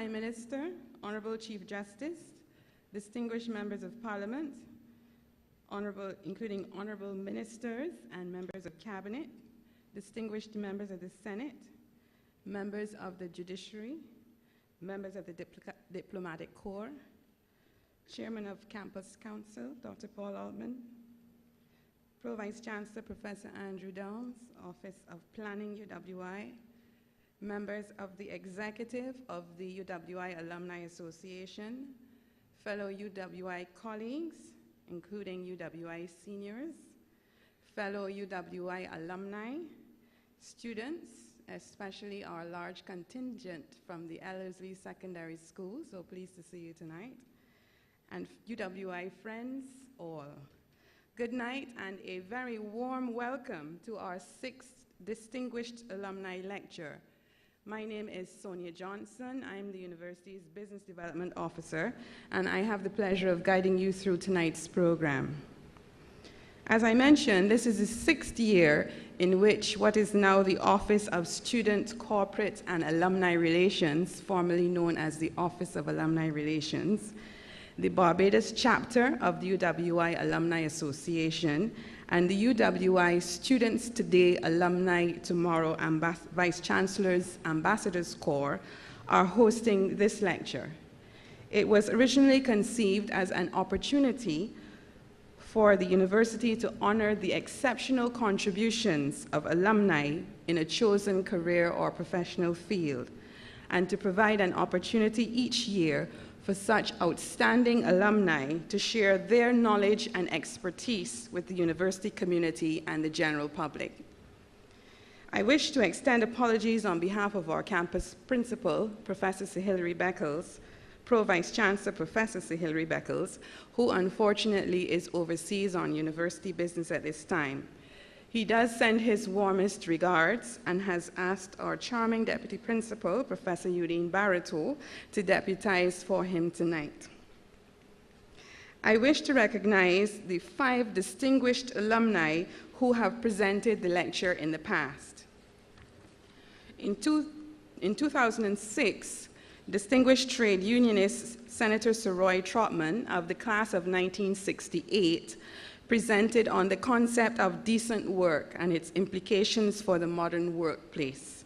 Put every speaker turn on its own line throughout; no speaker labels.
Prime Minister, Honorable Chief Justice, distinguished members of Parliament, including honorable ministers and members of Cabinet, distinguished members of the Senate, members of the Judiciary, members of the Diplomatic Corps, Chairman of Campus Council, Dr. Paul Altman, Pro Vice Chancellor, Professor Andrew Downs, Office of Planning, UWI, members of the Executive of the UWI Alumni Association, fellow UWI colleagues, including UWI seniors, fellow UWI alumni, students, especially our large contingent from the Ellerslie Secondary School, so pleased to see you tonight, and UWI friends all. Good night and a very warm welcome to our 6th Distinguished Alumni Lecture. My name is Sonia Johnson. I'm the university's Business Development Officer, and I have the pleasure of guiding you through tonight's program. As I mentioned, this is the 6th year in which what is now the Office of Student, Corporate, and Alumni Relations, formerly known as the Office of Alumni Relations, the Barbados chapter of the UWI Alumni Association, and the UWI Students Today, Alumni Tomorrow Vice Chancellors Ambassadors Corps are hosting this lecture. It was originally conceived as an opportunity for the university to honor the exceptional contributions of alumni in a chosen career or professional field, and to provide an opportunity each year for such outstanding alumni to share their knowledge and expertise with the university community and the general public. I wish to extend apologies on behalf of our campus principal, Professor Sir Hilary Beckles, Pro Vice Chancellor Professor Sir Hilary Beckles, who unfortunately is overseas on university business at this time. He does send his warmest regards and has asked our charming Deputy Principal, Professor Eudine Barreto, to deputize for him tonight. I wish to recognize the 5 distinguished alumni who have presented the lecture in the past. In 2006, distinguished trade unionist Senator Sir Roy Trotman of the class of 1968 presented on the concept of decent work and its implications for the modern workplace.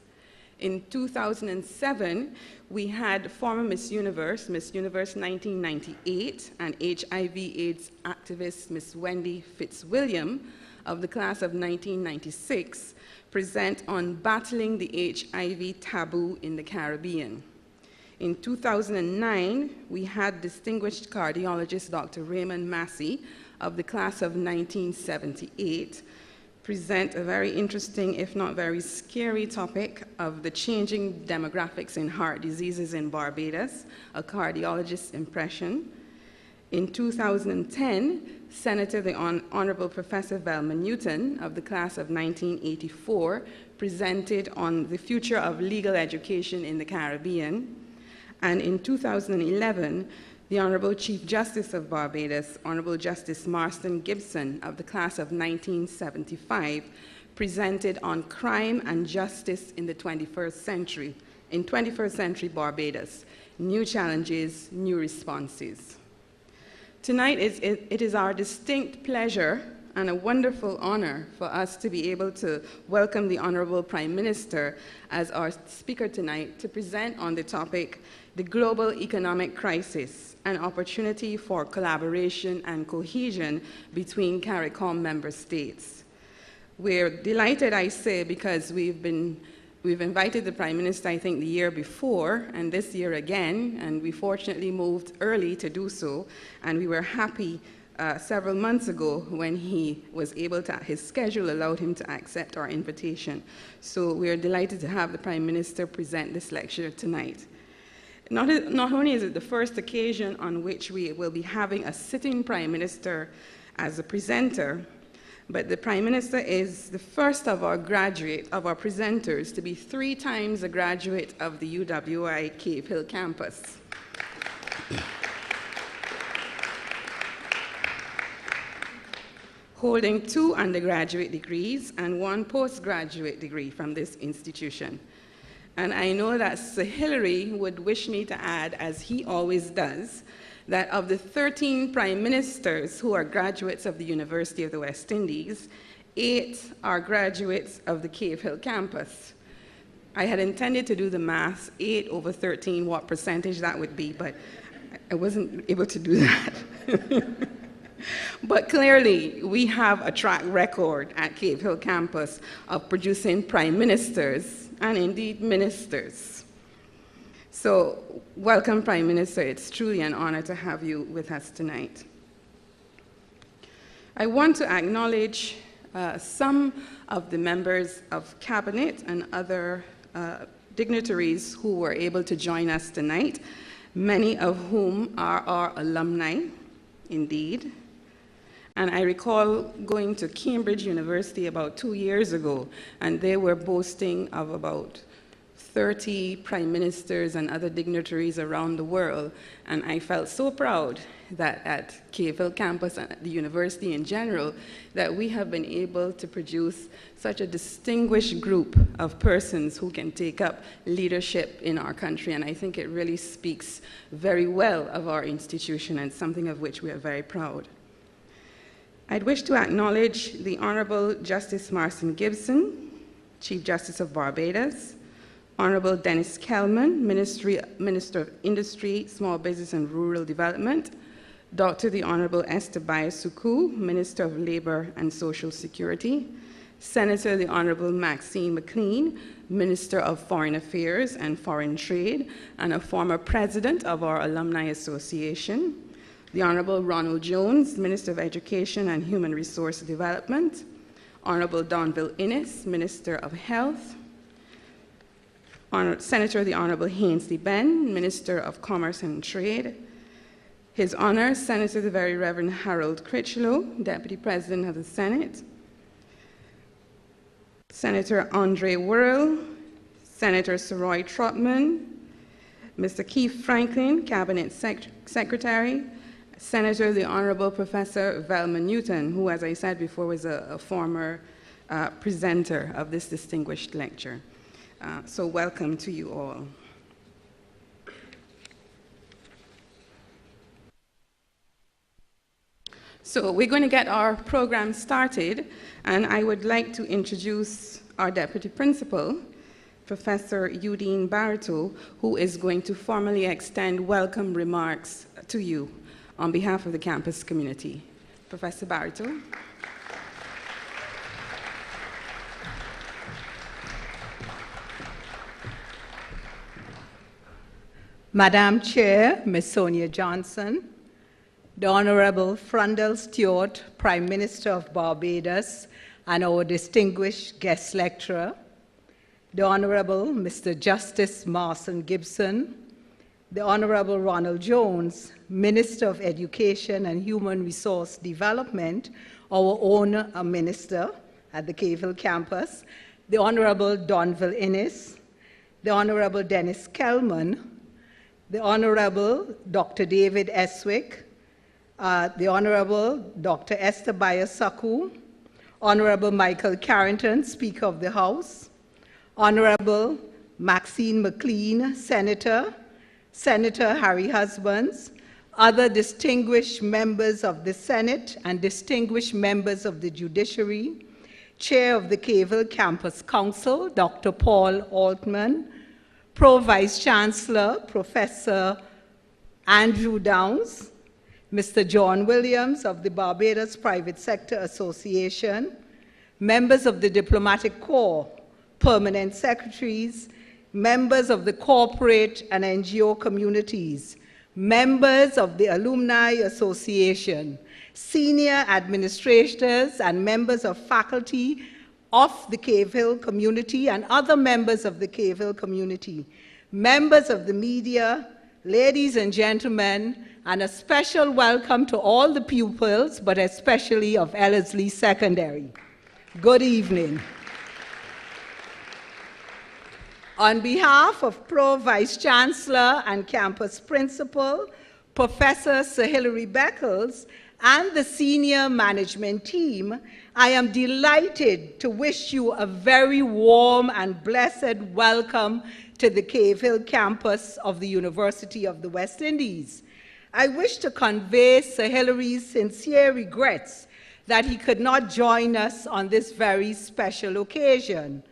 In 2007, we had former Miss Universe 1998, and HIV/AIDS activist Miss Wendy Fitzwilliam of the class of 1996 present on battling the HIV taboo in the Caribbean. In 2009, we had distinguished cardiologist Dr. Raymond Massey of the class of 1978 present a very interesting, if not very scary, topic of the changing demographics in heart diseases in Barbados, a cardiologist's impression. In 2010, Senator the Honorable Professor Velma Newton of the class of 1984 presented on the future of legal education in the Caribbean. And in 2011, the Honorable Chief Justice of Barbados, Honorable Justice Marston Gibson of the class of 1975, presented on crime and justice in the 21st century, in 21st century Barbados, new challenges, new responses. Tonight, it is our distinct pleasure and a wonderful honor for us to be able to welcome the Honorable Prime Minister as our speaker tonight to present on the topic, the global economic crisis, an opportunity for collaboration and cohesion between CARICOM member states. We're delighted, I say, because we've invited the Prime Minister, I think, the year before, and this year again, and we fortunately moved early to do so, and we were happy several months ago when he was able to, his schedule allowed him to accept our invitation. So we are delighted to have the Prime Minister present this lecture tonight. Not only is it the first occasion on which we will be having a sitting Prime Minister as a presenter, but the Prime Minister is the first of our presenters to be 3 times a graduate of the UWI Cave Hill campus. Holding 2 undergraduate degrees and 1 postgraduate degree from this institution. And I know that Sir Hilary would wish me to add, as he always does, that of the 13 prime ministers who are graduates of the University of the West Indies, 8 are graduates of the Cave Hill campus. I had intended to do the math, 8 over 13, what percentage that would be, but I wasn't able to do that. But clearly, we have a track record at Cave Hill campus of producing prime ministers and indeed ministers. So welcome, Prime Minister. It's truly an honor to have you with us tonight. I want to acknowledge some of the members of Cabinet and other dignitaries who were able to join us tonight, many of whom are our alumni, indeed. And I recall going to Cambridge University about 2 years ago, and they were boasting of about 30 prime ministers and other dignitaries around the world. And I felt so proud that at Cave Hill campus and at the university in general, that we have been able to produce such a distinguished group of persons who can take up leadership in our country. And I think it really speaks very well of our institution and something of which we are very proud. I'd wish to acknowledge the Honorable Justice Marson Gibson, Chief Justice of Barbados, Honorable Dennis Kelman, Minister of Industry, Small Business and Rural Development, Dr. the Honorable Esther Bayo-Suku, Minister of Labor and Social Security, Senator the Honorable Maxine McLean, Minister of Foreign Affairs and Foreign Trade, and a former president of our Alumni Association, the Honorable Ronald Jones, Minister of Education and Human Resource Development, Honorable Donville Innes, Minister of Health, Senator the Honorable Hainsley Benn, Minister of Commerce and Trade, His Honor, Senator the Very Reverend Harold Critchlow, Deputy President of the Senate, Senator Andre Worrell, Senator Saroy Trotman, Mr. Keith Franklin, Cabinet Secretary, Senator the Honorable Professor Velma Newton, who, as I said before, was a former presenter of this distinguished lecture. So welcome to you all. So we're going to get our program started, and I would like to introduce our Deputy Principal, Professor Eudine Barreto, who is going to formally extend welcome remarks to you on behalf of the campus community. Professor Barreto.
Madam Chair, Ms. Sonia Johnson, the Honorable Freundel Stuart, Prime Minister of Barbados, and our distinguished guest lecturer, the Honorable Mr. Justice Marson Gibson, the Honorable Ronald Jones, Minister of Education and Human Resource Development, our own minister at the Cave Hill campus, the Honorable Donville Innes, the Honorable Dennis Kelman, the Honorable Dr. David Eswick, the Honorable Dr. Esther Bayo-Suku, Honorable Michael Carrington, Speaker of the House, Honorable Maxine McLean, Senator, Senator Harry Husbands, other distinguished members of the Senate and distinguished members of the Judiciary, Chair of the Cave Hill Campus Council, Dr. Paul Altman, Pro-Vice Chancellor, Professor Andrew Downs, Mr. John Williams of the Barbados Private Sector Association, members of the Diplomatic Corps, permanent secretaries, members of the corporate and NGO communities, members of the Alumni Association, senior administrators and members of faculty of the Cave Hill community and other members of the Cave Hill community, members of the media, ladies and gentlemen, and a special welcome to all the pupils, but especially of Ellerslie Secondary. Good evening. On behalf of Pro-Vice Chancellor and Campus Principal, Professor Sir Hilary Beckles, and the senior management team, I am delighted to wish you a very warm and blessed welcome to the Cave Hill campus of the University of the West Indies. I wish to convey Sir Hilary's sincere regrets that he could not join us on this very special occasion.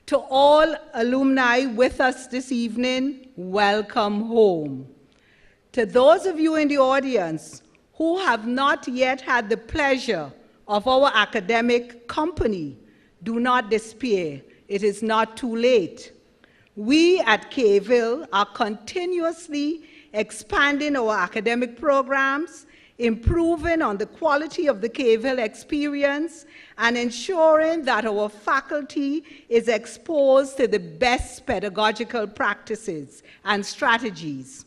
To all alumni with us this evening, welcome home. To those of you in the audience who have not yet had the pleasure of our academic company, do not despair. It is not too late. We at Cave Hill are continuously expanding our academic programs, improving on the quality of the Cave Hill experience, and ensuring that our faculty is exposed to the best pedagogical practices and strategies.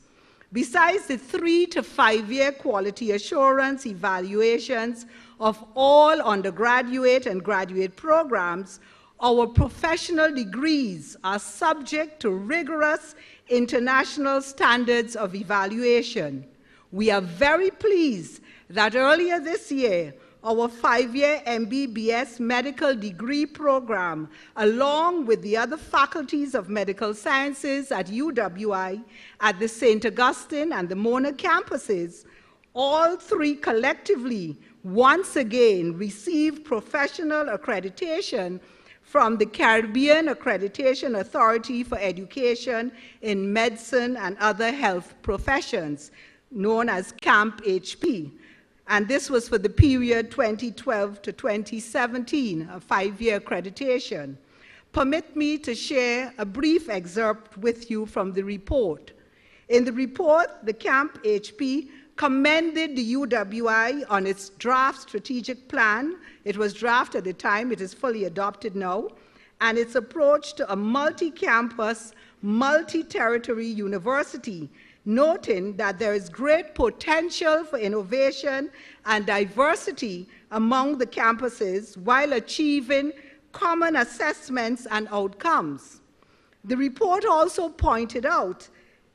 Besides the 3 to 5 year quality assurance evaluations of all undergraduate and graduate programs, our professional degrees are subject to rigorous international standards of evaluation. We are very pleased that earlier this year, our 5-year MBBS medical degree program, along with the other faculties of medical sciences at UWI, at the St. Augustine and the Mona campuses, all 3 collectively once again received professional accreditation from the Caribbean Accreditation Authority for Education in Medicine and Other Health Professions, known as CAMP HP. And this was for the period 2012 to 2017, a 5-year accreditation. Permit me to share a brief excerpt with you from the report. In the report, the CAMP HP commended the UWI on its draft strategic plan. It was draft at the time, it is fully adopted now, and its approach to a multi-campus, multi-territory university, noting that there is great potential for innovation and diversity among the campuses while achieving common assessments and outcomes. The report also pointed out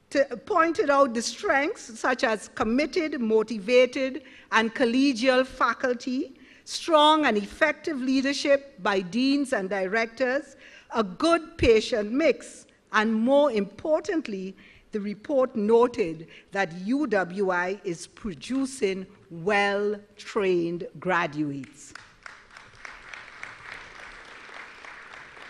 the strengths such as committed, motivated, and collegial faculty, strong and effective leadership by deans and directors, a good patient mix, and more importantly, the report noted that UWI is producing well-trained graduates.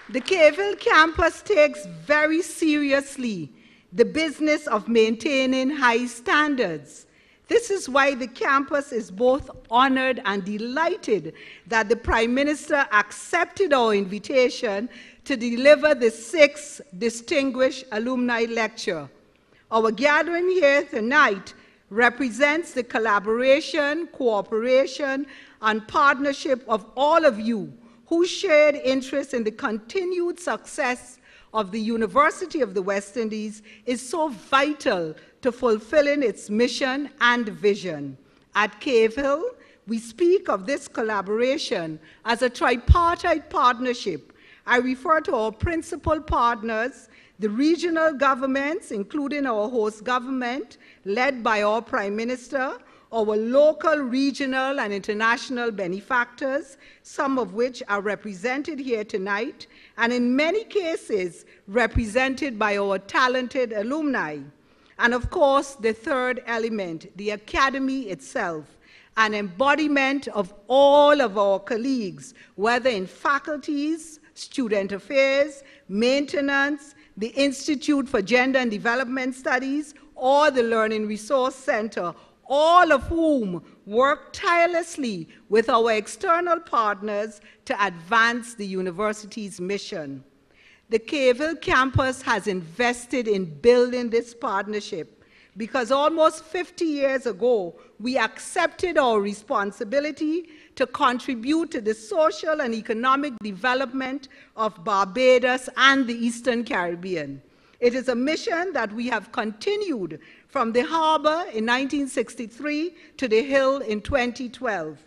The Cave Hill campus takes very seriously the business of maintaining high standards. This is why the campus is both honored and delighted that the Prime Minister accepted our invitation to deliver the 6th Distinguished Alumni Lecture. Our gathering here tonight represents the collaboration, cooperation, and partnership of all of you who shared interest in the continued success of the University of the West Indies is so vital to fulfilling its mission and vision. At Cave Hill, we speak of this collaboration as a tripartite partnership. I refer to our principal partners, the regional governments, including our host government, led by our Prime Minister, our local, regional, and international benefactors, some of which are represented here tonight, and in many cases, represented by our talented alumni. And of course, the third element, the academy itself, an embodiment of all of our colleagues, whether in faculties, student affairs, maintenance, the Institute for Gender and Development Studies, or the Learning Resource Center, all of whom work tirelessly with our external partners to advance the university's mission. The Cave Hill campus has invested in building this partnership because almost 50 years ago, we accepted our responsibility to contribute to the social and economic development of Barbados and the Eastern Caribbean. It is a mission that we have continued from the harbor in 1963 to the Hill in 2012.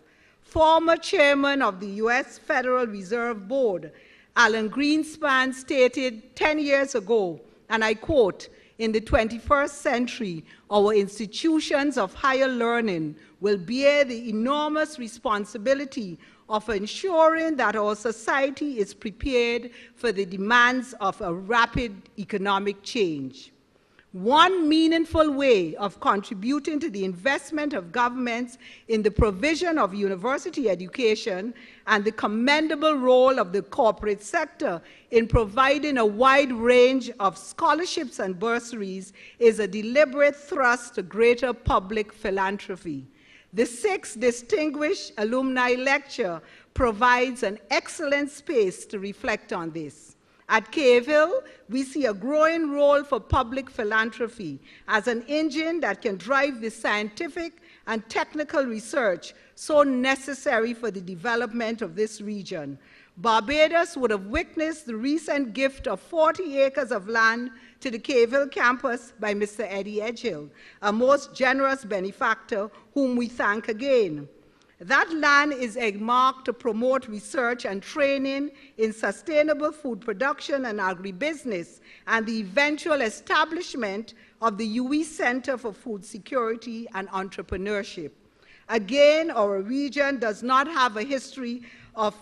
Former chairman of the U.S. Federal Reserve Board, Alan Greenspan, stated 10 years ago, and I quote, In the 21st century, our institutions of higher learning will bear the enormous responsibility of ensuring that our society is prepared for the demands of a rapid economic change. One meaningful way of contributing to the investment of governments in the provision of university education and the commendable role of the corporate sector in providing a wide range of scholarships and bursaries is a deliberate thrust to greater public philanthropy. The 6th Distinguished Alumni Lecture provides an excellent space to reflect on this. At Cave Hill, we see a growing role for public philanthropy as an engine that can drive the scientific and technical research so necessary for the development of this region. Barbados would have witnessed the recent gift of 40 acres of land to the Cave Hill campus by Mr. Eddie Edgehill, a most generous benefactor whom we thank again. That land is earmarked to promote research and training in sustainable food production and agribusiness, and the eventual establishment of the UE Center for Food Security and Entrepreneurship. Again, our region does not have a history of,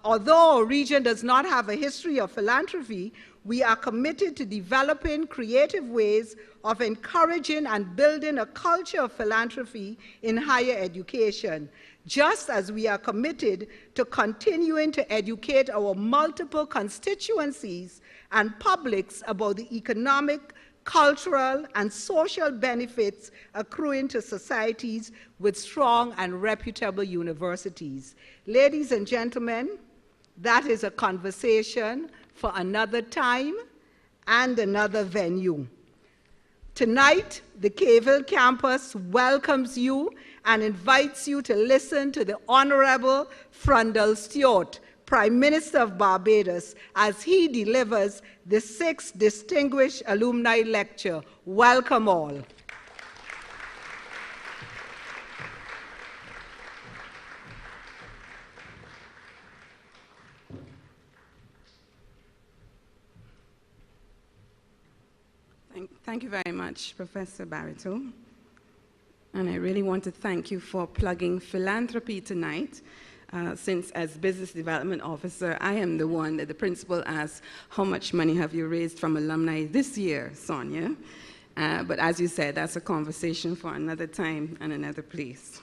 although our region does not have a history of philanthropy, we are committed to developing creative ways of encouraging and building a culture of philanthropy in higher education, just as we are committed to continuing to educate our multiple constituencies and publics about the economic, cultural, and social benefits accruing to societies with strong and reputable universities. Ladies and gentlemen, that is a conversation for another time and another venue. Tonight, the Cave Hill campus welcomes you and invites you to listen to the Honorable Freundel Stuart, Prime Minister of Barbados, as he delivers the 6th Distinguished Alumni Lecture. Welcome all.
Thank you very much, Professor Barito. And I really want to thank you for plugging philanthropy tonight, since as Business Development Officer, I am the one that the principal asks, how much money have you raised from alumni this year, Sonia? But as you said, that's a conversation for another time and another place.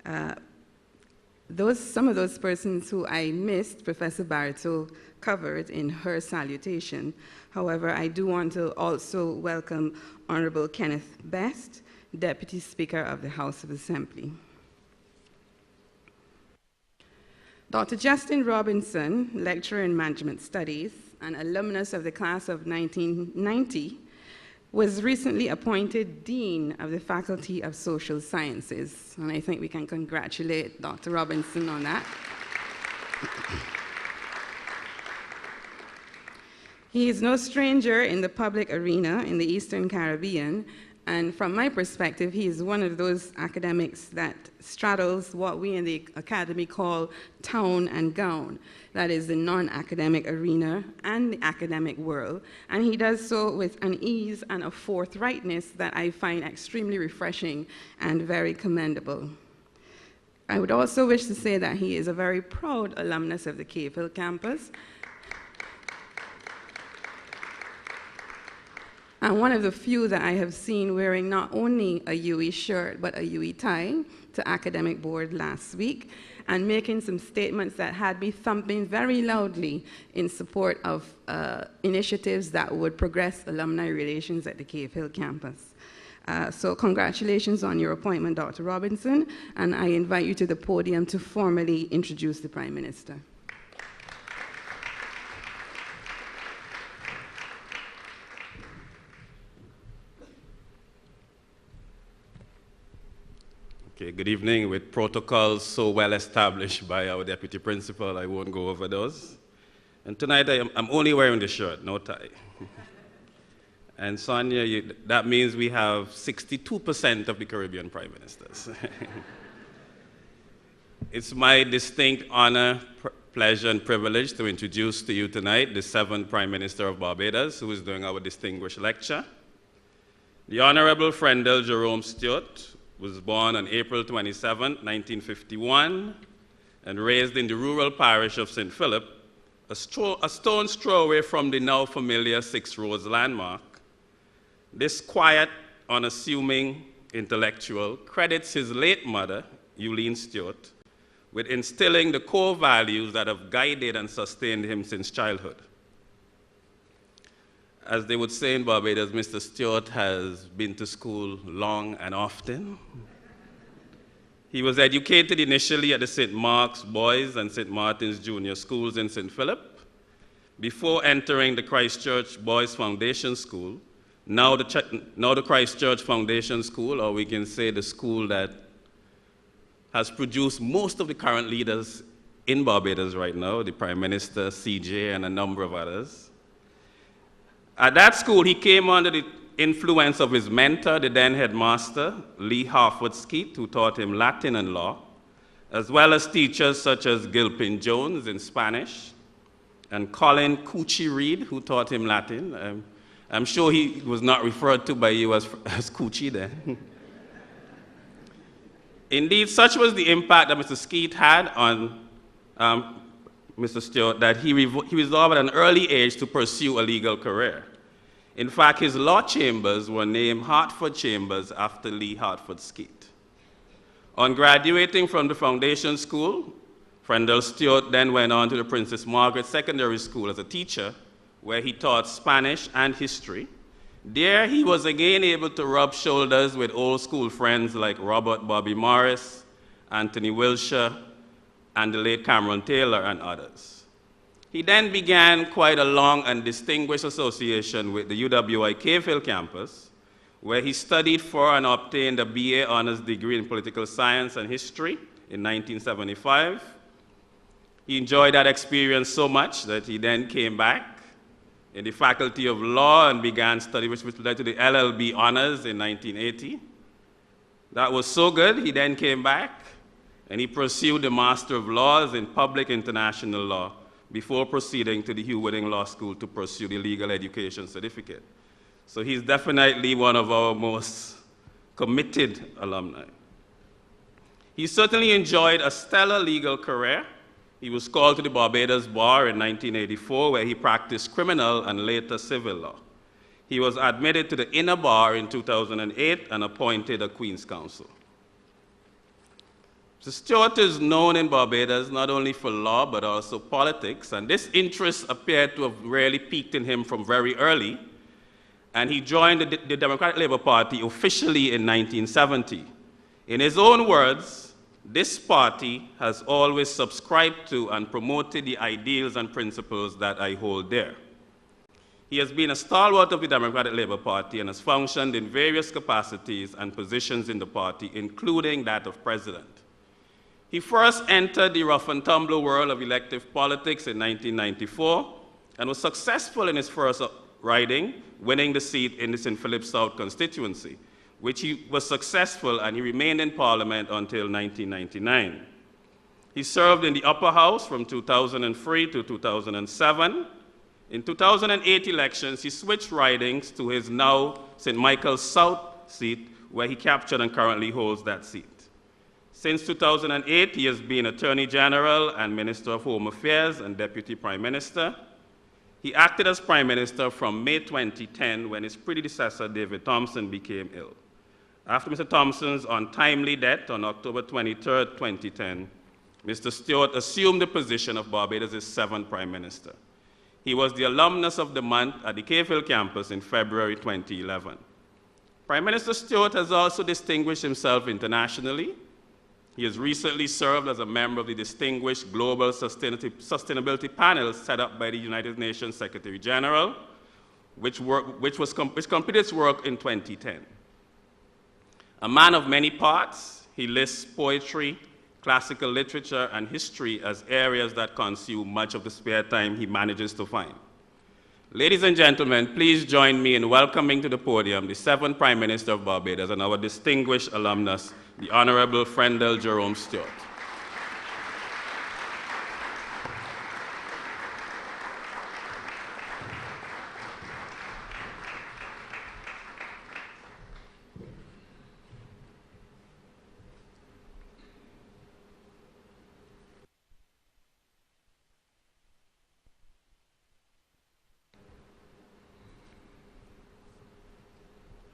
Some of those persons who I missed, Professor Barito covered in her salutation. However, I do want to also welcome Honorable Kenneth Best, Deputy Speaker of the House of Assembly. Dr. Justin Robinson, lecturer in management studies and alumnus of the class of 1990, was recently appointed Dean of the Faculty of Social Sciences. And I think we can congratulate Dr. Robinson on that. He is no stranger in the public arena in the Eastern Caribbean, and from my perspective, he is one of those academics that straddles what we in the academy call town and gown. That is the non-academic arena and the academic world. And he does so with an ease and a forthrightness that I find extremely refreshing and very commendable. I would also wish to say that he is a very proud alumnus of the Cave Hill campus, and one of the few that I have seen wearing not only a UE shirt, but a UE tie to academic board last week, and making some statements that had me thumping very loudly in support of initiatives that would progress alumni relations at the Cave Hill campus. So congratulations on your appointment, Dr. Robinson, and I invite you to the podium to formally introduce the Prime Minister.
Okay, good evening. With protocols so well established by our Deputy Principal, I won't go over those. And tonight I'm only wearing the shirt, no tie. And Sonia, that means we have 62% of the Caribbean Prime Ministers. It's my distinct honor, pleasure, and privilege to introduce to you tonight the 7th Prime Minister of Barbados, who is doing our distinguished lecture. The Honorable Freundel Jerome Stuart was born on April 27, 1951, and raised in the rural parish of St. Philip, a stone's throw away from the now familiar Six Roads landmark. This quiet, unassuming intellectual credits his late mother, Euleen Stuart, with instilling the core values that have guided and sustained him since childhood. As they would say in Barbados, Mr. Stuart has been to school long and often. He was educated initially at the St. Mark's Boys and St. Martin's Junior Schools in St. Philip, before entering the Christchurch Boys Foundation School, now the Christchurch Foundation School, or we can say the school that has produced most of the current leaders in Barbados right now, the Prime Minister, CJ, and a number of others. At that school, he came under the influence of his mentor, the then headmaster, Lee Harford Skeet, who taught him Latin and law, as well as teachers such as Gilpin Jones in Spanish, and Colin Coochie Reed, who taught him Latin. I'm sure he was not referred to by you as Coochie then. Indeed, such was the impact that Mr. Skeet had on Mr. Stuart that he resolved at an early age to pursue a legal career. In fact, his law chambers were named Hartford Chambers after Lee Hartford Skeet. On graduating from the foundation school, Freundel Stuart then went on to the Princess Margaret Secondary School as a teacher, where he taught Spanish and history. There, he was again able to rub shoulders with old school friends like Robert Bobby Morris, Anthony Wilshire, and the late Cameron Taylor, and others. He then began quite a long and distinguished association with the UWI Cave campus, where he studied for and obtained a BA honors degree in political science and history in 1975. He enjoyed that experience so much that he then came back in the Faculty of Law and began study, which led to the LLB honors in 1980. That was so good, he then came back and he pursued the Master of Laws in Public International Law before proceeding to the Hugh Whitting Law School to pursue the Legal Education Certificate. So he's definitely one of our most committed alumni. He certainly enjoyed a stellar legal career. He was called to the Barbados Bar in 1984, where he practiced criminal and later civil law. He was admitted to the Inner Bar in 2008 and appointed a Queen's Counsel. So Stuart is known in Barbados not only for law, but also politics, and this interest appeared to have really piqued in him from very early, and he joined the Democratic Labour Party officially in 1970. In his own words, this party has always subscribed to and promoted the ideals and principles that I hold dear. He has been a stalwart of the Democratic Labour Party and has functioned in various capacities and positions in the party, including that of president. He first entered the rough and tumble world of elective politics in 1994 and was successful in his first riding, winning the seat in the St. Philip South constituency, which he was successful, and he remained in Parliament until 1999. He served in the upper house from 2003 to 2007. In 2008 elections, he switched ridings to his now St. Michael's South seat, where he captured and currently holds that seat. Since 2008, he has been Attorney General and Minister of Home Affairs and Deputy Prime Minister. He acted as Prime Minister from May 2010, when his predecessor, David Thompson, became ill. After Mr. Thompson's untimely death on October 23, 2010, Mr. Stuart assumed the position of Barbados' seventh Prime Minister. He was the alumnus of the month at the Cave Hill campus in February 2011. Prime Minister Stuart has also distinguished himself internationally. He has recently served as a member of the distinguished Global Sustainability Panel set up by the United Nations Secretary General, which completed its work in 2010. A man of many parts, he lists poetry, classical literature, and history as areas that consume much of the spare time he manages to find. Ladies and gentlemen, please join me in welcoming to the podium the seventh Prime Minister of Barbados and our distinguished alumnus, the Honorable Freundel Jerome Stuart.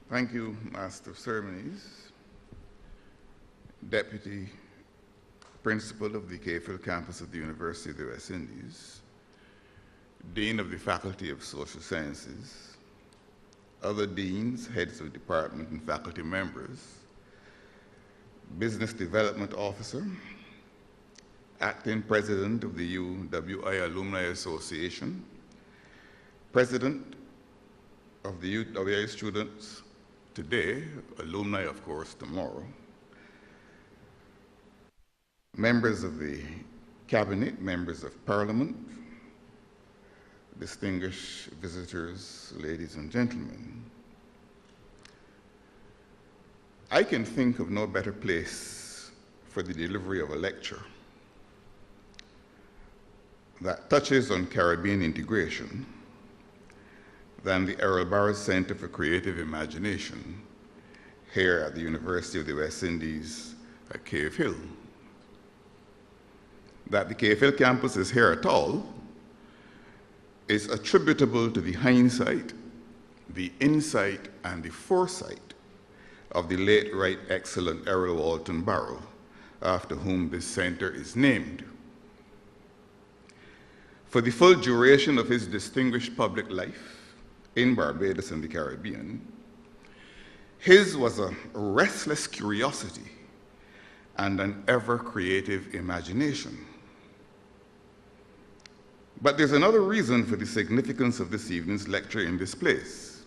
Thank you, Master of Ceremonies, Deputy Principal of the Cave Campus of the University of the West Indies, Dean of the Faculty of Social Sciences, other deans, heads of department and faculty members, Business Development Officer, Acting President of the UWI Alumni Association, President of the UWI students today, alumni of course tomorrow, members of the Cabinet, members of Parliament, distinguished visitors, ladies and gentlemen. I can think of no better place for the delivery of a lecture that touches on Caribbean integration than the Errol Barrett Center for Creative Imagination here at the University of the West Indies at Cave Hill. That the Cave Hill campus is here at all is attributable to the hindsight, the insight, and the foresight of the late Right Excellent Errol Walton Barrow, after whom this center is named. For the full duration of his distinguished public life in Barbados and the Caribbean, his was a restless curiosity and an ever-creative imagination. But there's another reason for the significance of this evening's lecture in this place.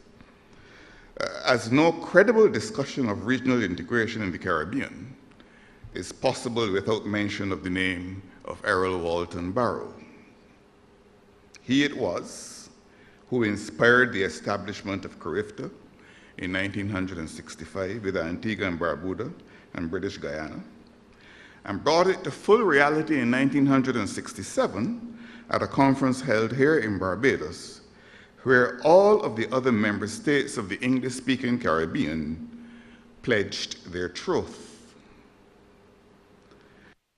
As no credible discussion of regional integration in the Caribbean is possible without mention of the name of Errol Walton Barrow. He it was who inspired the establishment of CARIFTA in 1965 with Antigua and Barbuda and British Guyana, and brought it to full reality in 1967 at a conference held here in Barbados, where all of the other member states of the English-speaking Caribbean pledged their troth.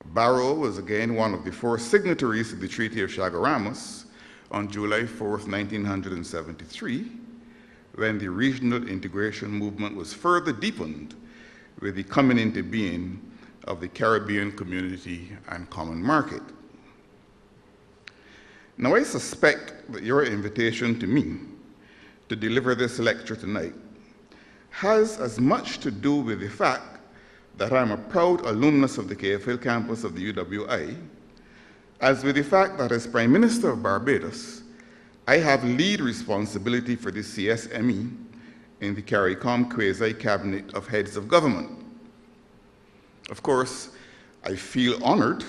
Barrow was again one of the 4 signatories to the Treaty of Chaguaramas on July 4th, 1973, when the regional integration movement was further deepened with the coming into being of the Caribbean Community and Common Market. Now, I suspect that your invitation to me to deliver this lecture tonight has as much to do with the fact that I'm a proud alumnus of the KFL campus of the UWI, as with the fact that as Prime Minister of Barbados, I have lead responsibility for the CSME in the CARICOM quasi-cabinet of heads of government. Of course, I feel honored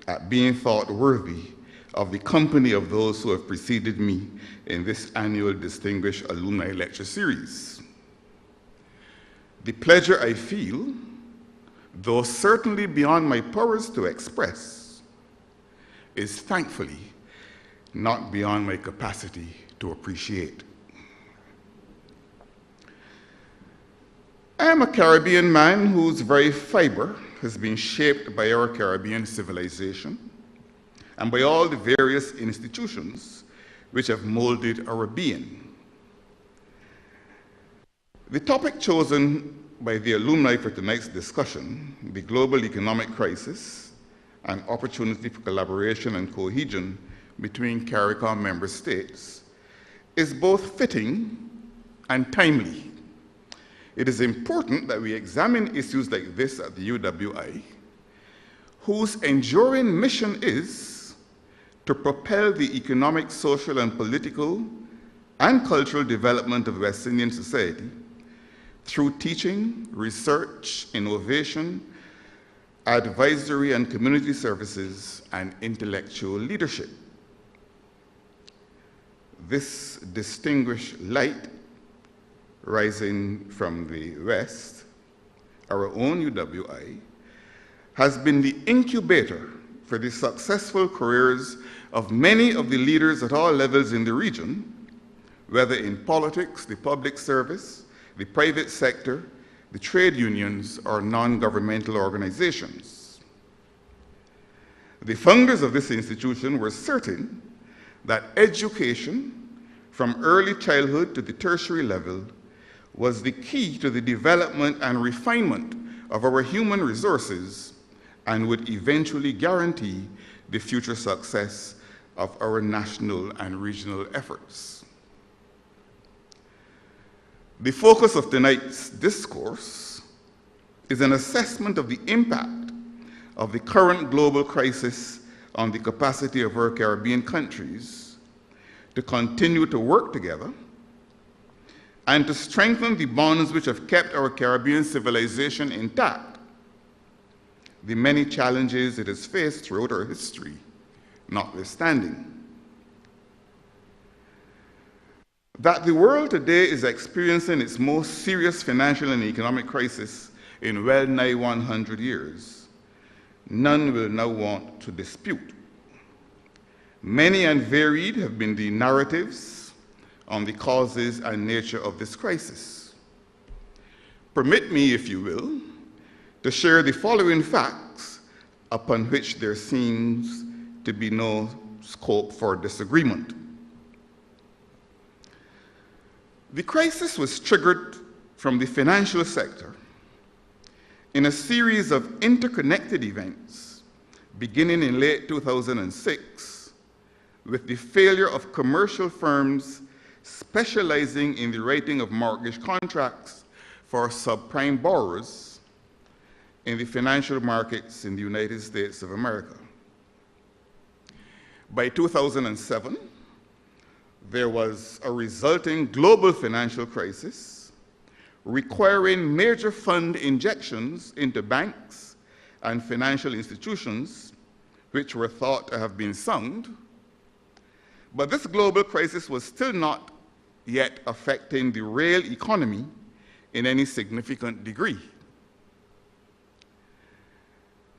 at being thought worthy of the company of those who have preceded me in this annual Distinguished Alumni Lecture Series. The pleasure I feel, though certainly beyond my powers to express, is thankfully not beyond my capacity to appreciate. I am a Caribbean man whose very fiber has been shaped by our Caribbean civilization and by all the various institutions which have molded our being. The topic chosen by the alumni for tonight's discussion, the global economic crisis, an opportunity for collaboration and cohesion between CARICOM member states, is both fitting and timely. It is important that we examine issues like this at the UWI, whose enduring mission is to propel the economic, social, and political and cultural development of West Indian society through teaching, research, innovation, advisory and community services, and intellectual leadership. This distinguished light rising from the West, our own UWI, has been the incubator for the successful careers of many of the leaders at all levels in the region, whether in politics, the public service, the private sector, the trade unions, or non-governmental organizations. The founders of this institution were certain that education from early childhood to the tertiary level was the key to the development and refinement of our human resources and would eventually guarantee the future success of our national and regional efforts. The focus of tonight's discourse is an assessment of the impact of the current global crisis on the capacity of our Caribbean countries to continue to work together and to strengthen the bonds which have kept our Caribbean civilization intact, the many challenges it has faced throughout our history notwithstanding. That the world today is experiencing its most serious financial and economic crisis in well nigh 100 years, none will now want to dispute. Many and varied have been the narratives on the causes and nature of this crisis. Permit me, if you will, to share the following facts upon which there seems to be no scope for disagreement. The crisis was triggered from the financial sector in a series of interconnected events beginning in late 2006 with the failure of commercial firms specializing in the writing of mortgage contracts for subprime borrowers in the financial markets in the United States of America. By 2007, there was a resulting global financial crisis requiring major fund injections into banks and financial institutions which were thought to have been sound. But this global crisis was still not yet affecting the real economy in any significant degree.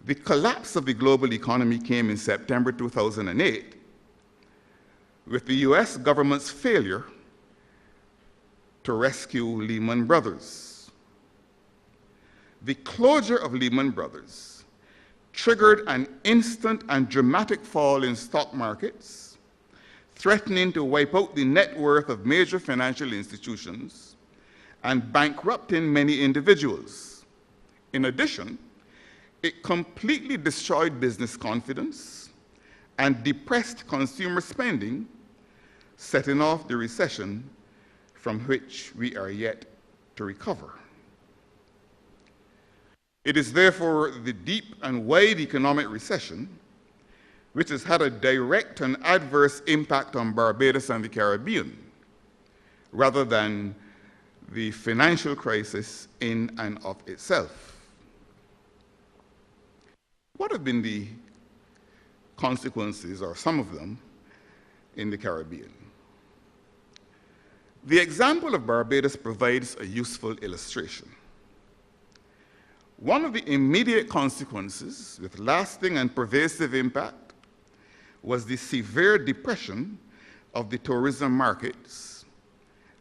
The collapse of the global economy came in September 2008 with the US government's failure to rescue Lehman Brothers. The closure of Lehman Brothers triggered an instant and dramatic fall in stock markets, threatening to wipe out the net worth of major financial institutions and bankrupting many individuals. In addition, it completely destroyed business confidence and depressed consumer spending, setting off the recession from which we are yet to recover. It is therefore the deep and wide economic recession which has had a direct and adverse impact on Barbados and the Caribbean, rather than the financial crisis in and of itself. What have been the consequences, or some of them, in the Caribbean? The example of Barbados provides a useful illustration. One of the immediate consequences with lasting and pervasive impact was the severe depression of the tourism markets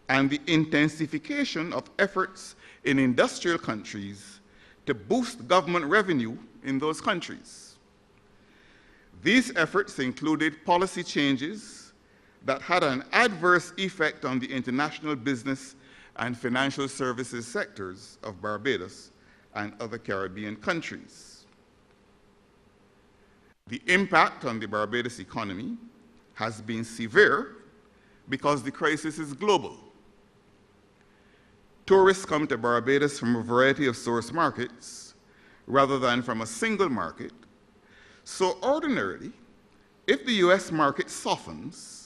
and the intensification of efforts in industrial countries to boost government revenue in those countries. These efforts included policy changes that had an adverse effect on the international business and financial services sectors of Barbados and other Caribbean countries. The impact on the Barbados economy has been severe because the crisis is global. Tourists come to Barbados from a variety of source markets rather than from a single market. So ordinarily, if the US market softens,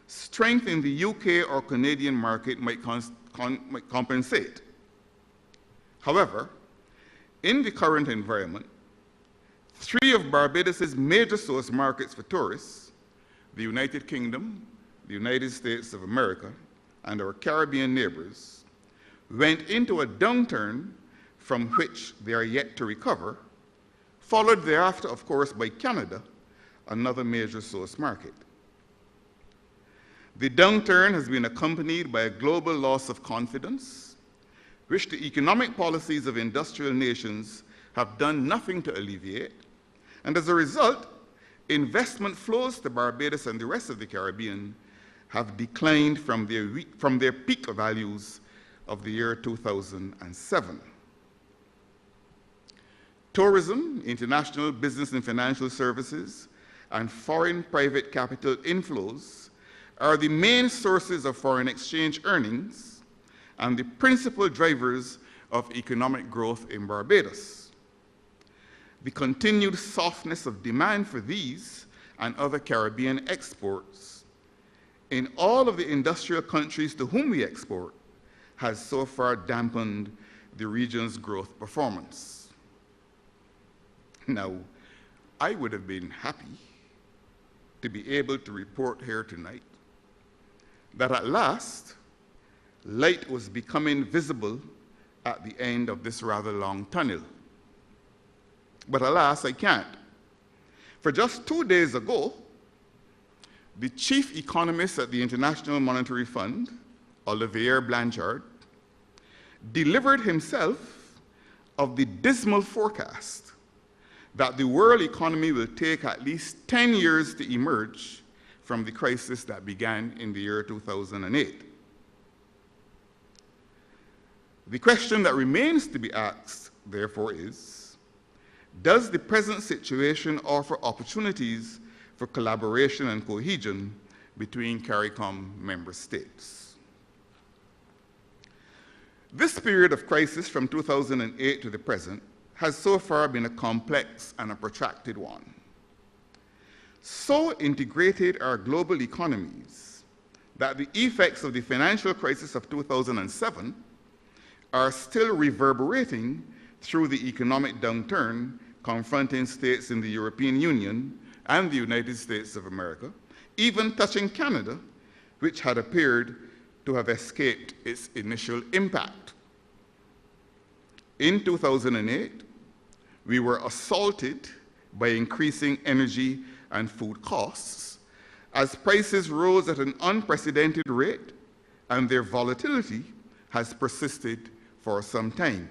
strength in the UK or Canadian market might compensate. However, in the current environment, three of Barbados's major source markets for tourists, the United Kingdom, the United States of America, and our Caribbean neighbors, went into a downturn from which they are yet to recover, followed thereafter, of course, by Canada, another major source market. The downturn has been accompanied by a global loss of confidence, which the economic policies of industrial nations have done nothing to alleviate, and as a result, investment flows to Barbados and the rest of the Caribbean have declined from their peak values of the year 2007. Tourism, international business and financial services, and foreign private capital inflows are the main sources of foreign exchange earnings and the principal drivers of economic growth in Barbados. The continued softness of demand for these and other Caribbean exports in all of the industrial countries to whom we export has so far dampened the region's growth performance. Now, I would have been happy to be able to report here tonight that at last, light was becoming visible at the end of this rather long tunnel. But alas, I can't. For just 2 days ago, the chief economist at the International Monetary Fund, Olivier Blanchard, delivered himself of the dismal forecast that the world economy will take at least 10 years to emerge from the crisis that began in the year 2008. The question that remains to be asked, therefore, is, does the present situation offer opportunities for collaboration and cohesion between CARICOM member states? This period of crisis from 2008 to the present has so far been a complex and a protracted one. So integrated are global economies that the effects of the financial crisis of 2007 are still reverberating through the economic downturn confronting states in the European Union and the United States of America, even touching Canada, which had appeared to have escaped its initial impact. In 2008, we were assaulted by increasing energy and food costs as prices rose at an unprecedented rate and their volatility has persisted for some time.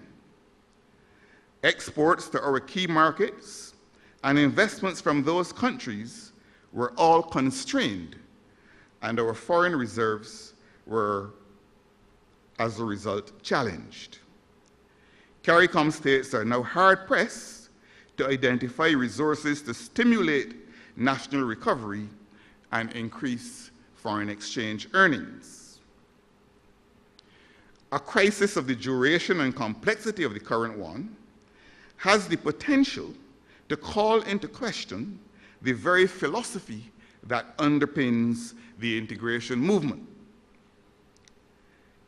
Exports to our key markets and investments from those countries were all constrained, and our foreign reserves were, as a result, challenged. CARICOM states are now hard-pressed to identify resources to stimulate national recovery and increase foreign exchange earnings. A crisis of the duration and complexity of the current one has the potential to call into question the very philosophy that underpins the integration movement.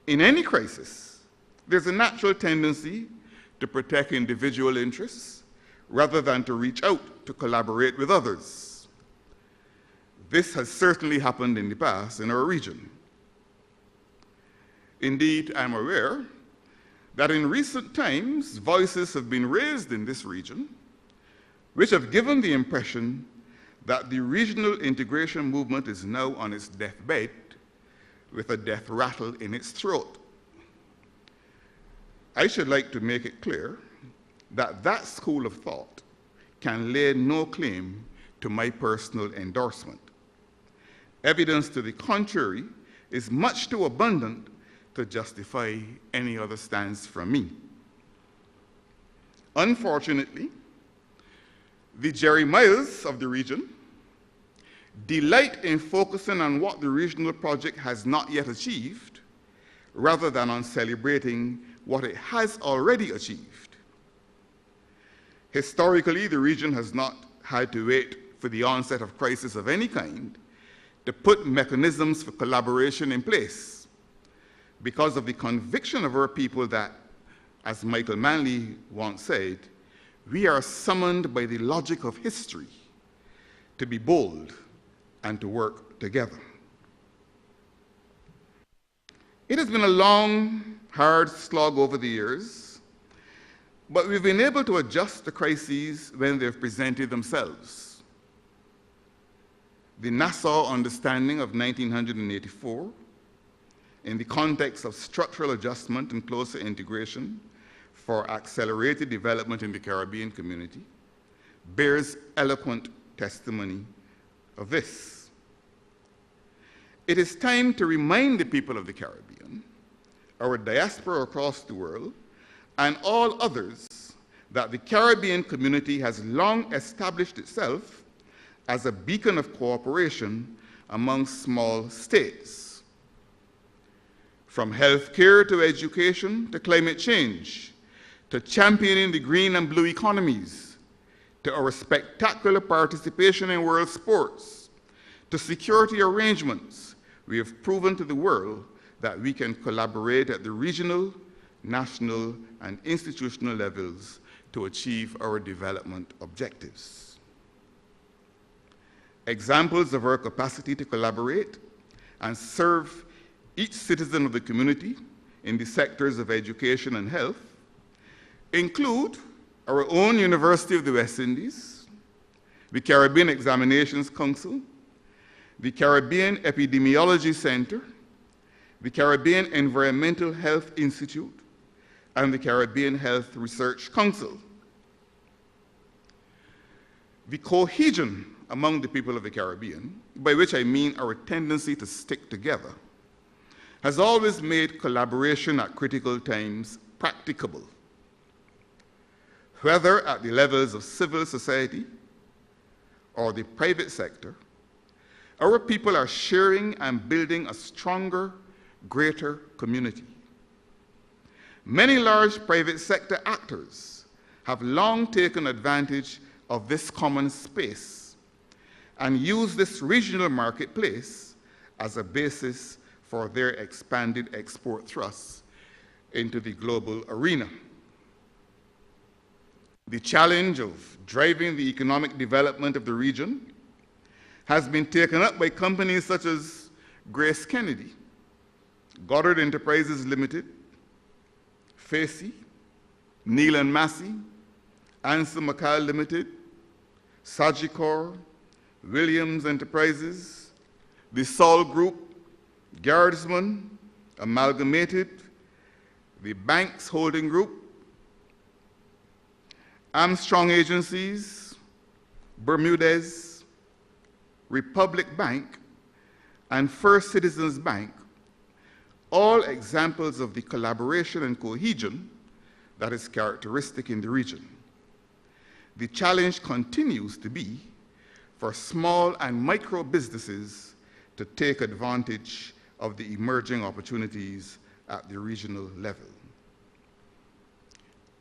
In any crisis, there's a natural tendency to protect individual interests rather than to reach out to collaborate with others. This has certainly happened in the past in our region. Indeed, I'm aware that in recent times, voices have been raised in this region which have given the impression that the regional integration movement is now on its deathbed with a death rattle in its throat. I should like to make it clear that that school of thought can lay no claim to my personal endorsement. Evidence to the contrary is much too abundant to justify any other stance from me. Unfortunately, the Jeremiahs of the region delight in focusing on what the regional project has not yet achieved rather than on celebrating what it has already achieved. Historically, the region has not had to wait for the onset of crisis of any kind to put mechanisms for collaboration in place because of the conviction of our people that, as Michael Manley once said, we are summoned by the logic of history to be bold and to work together. It has been a long, hard slog over the years, but we've been able to adjust to crises when they've presented themselves. The Nassau Understanding of 1984, in the context of structural adjustment and closer integration for accelerated development in the Caribbean community, bears eloquent testimony of this. It is time to remind the people of the Caribbean our diaspora across the world, and all others, that the Caribbean community has long established itself as a beacon of cooperation among small states. From healthcare to education to climate change, to championing the green and blue economies, to our spectacular participation in world sports, to security arrangements, we have proven to the world that we can collaborate at the regional, national, and institutional levels to achieve our development objectives. Examples of our capacity to collaborate and serve each citizen of the community in the sectors of education and health include our own University of the West Indies, the Caribbean Examinations Council, the Caribbean Epidemiology Center, the Caribbean Environmental Health Institute, and the Caribbean Health Research Council. The cohesion among the people of the Caribbean, by which I mean our tendency to stick together, has always made collaboration at critical times practicable. Whether at the levels of civil society or the private sector, our people are sharing and building a stronger, greater community. Many large private sector actors have long taken advantage of this common space and use this regional marketplace as a basis for their expanded export thrusts into the global arena. The challenge of driving the economic development of the region has been taken up by companies such as Grace Kennedy, Goddard Enterprises Limited, Facey, Neil and Massey, Anson McCall Limited, Sagicor, Williams Enterprises, the Sol Group, Guardsman, Amalgamated, the Banks Holding Group, Armstrong Agencies, Bermudez, Republic Bank, and First Citizens Bank, all examples of the collaboration and cohesion that is characteristic in the region. The challenge continues to be for small and micro businesses to take advantage of the emerging opportunities at the regional level.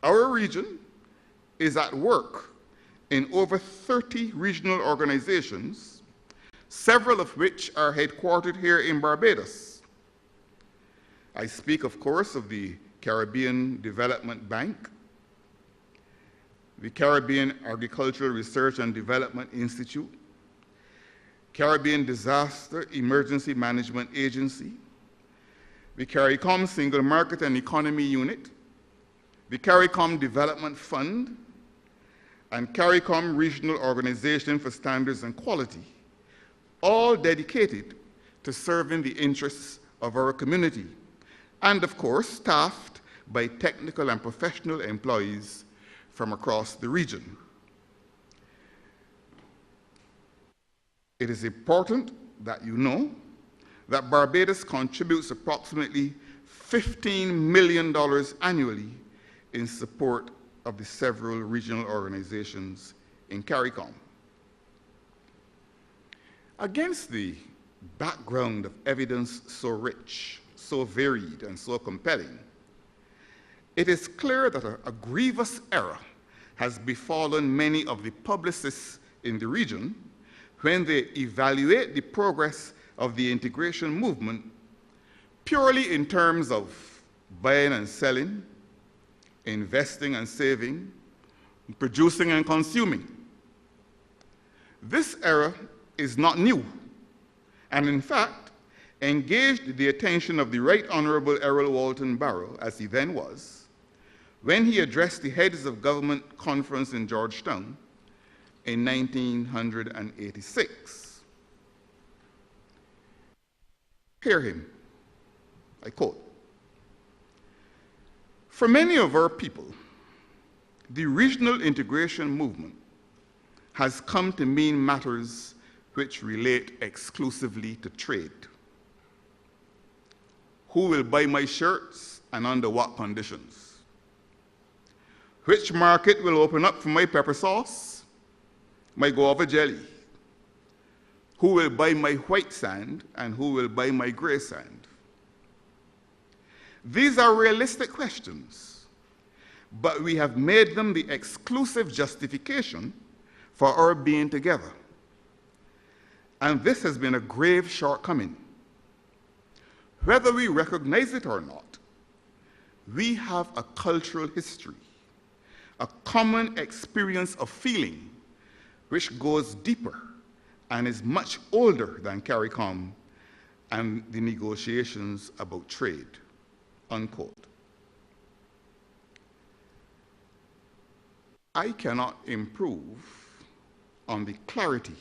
Our region is at work in over 30 regional organizations, several of which are headquartered here in Barbados. I speak, of course, of the Caribbean Development Bank, the Caribbean Agricultural Research and Development Institute, Caribbean Disaster Emergency Management Agency, the CARICOM Single Market and Economy Unit, the CARICOM Development Fund, and CARICOM Regional Organization for Standards and Quality, all dedicated to serving the interests of our community, and of course, staffed by technical and professional employees from across the region. It is important that you know that Barbados contributes approximately $15 million annually in support of the several regional organizations in CARICOM. Against the background of evidence so rich, so varied, and so compelling, it is clear that a grievous error has befallen many of the publicists in the region when they evaluate the progress of the integration movement purely in terms of buying and selling, investing and saving, producing and consuming. This error is not new, and in fact, engaged the attention of the Right Honorable Errol Walton Barrow, as he then was, when he addressed the Heads of Government Conference in Georgetown in 1986. Hear him. I quote, "For many of our people, the regional integration movement has come to mean matters which relate exclusively to trade. Who will buy my shirts and under what conditions? Which market will open up for my pepper sauce, my guava jelly? Who will buy my white sand and who will buy my gray sand? These are realistic questions, but we have made them the exclusive justification for our being together. And this has been a grave shortcoming. Whether we recognize it or not, we have a cultural history, a common experience of feeling which goes deeper and is much older than CARICOM and the negotiations about trade, unquote. I cannot improve on the clarity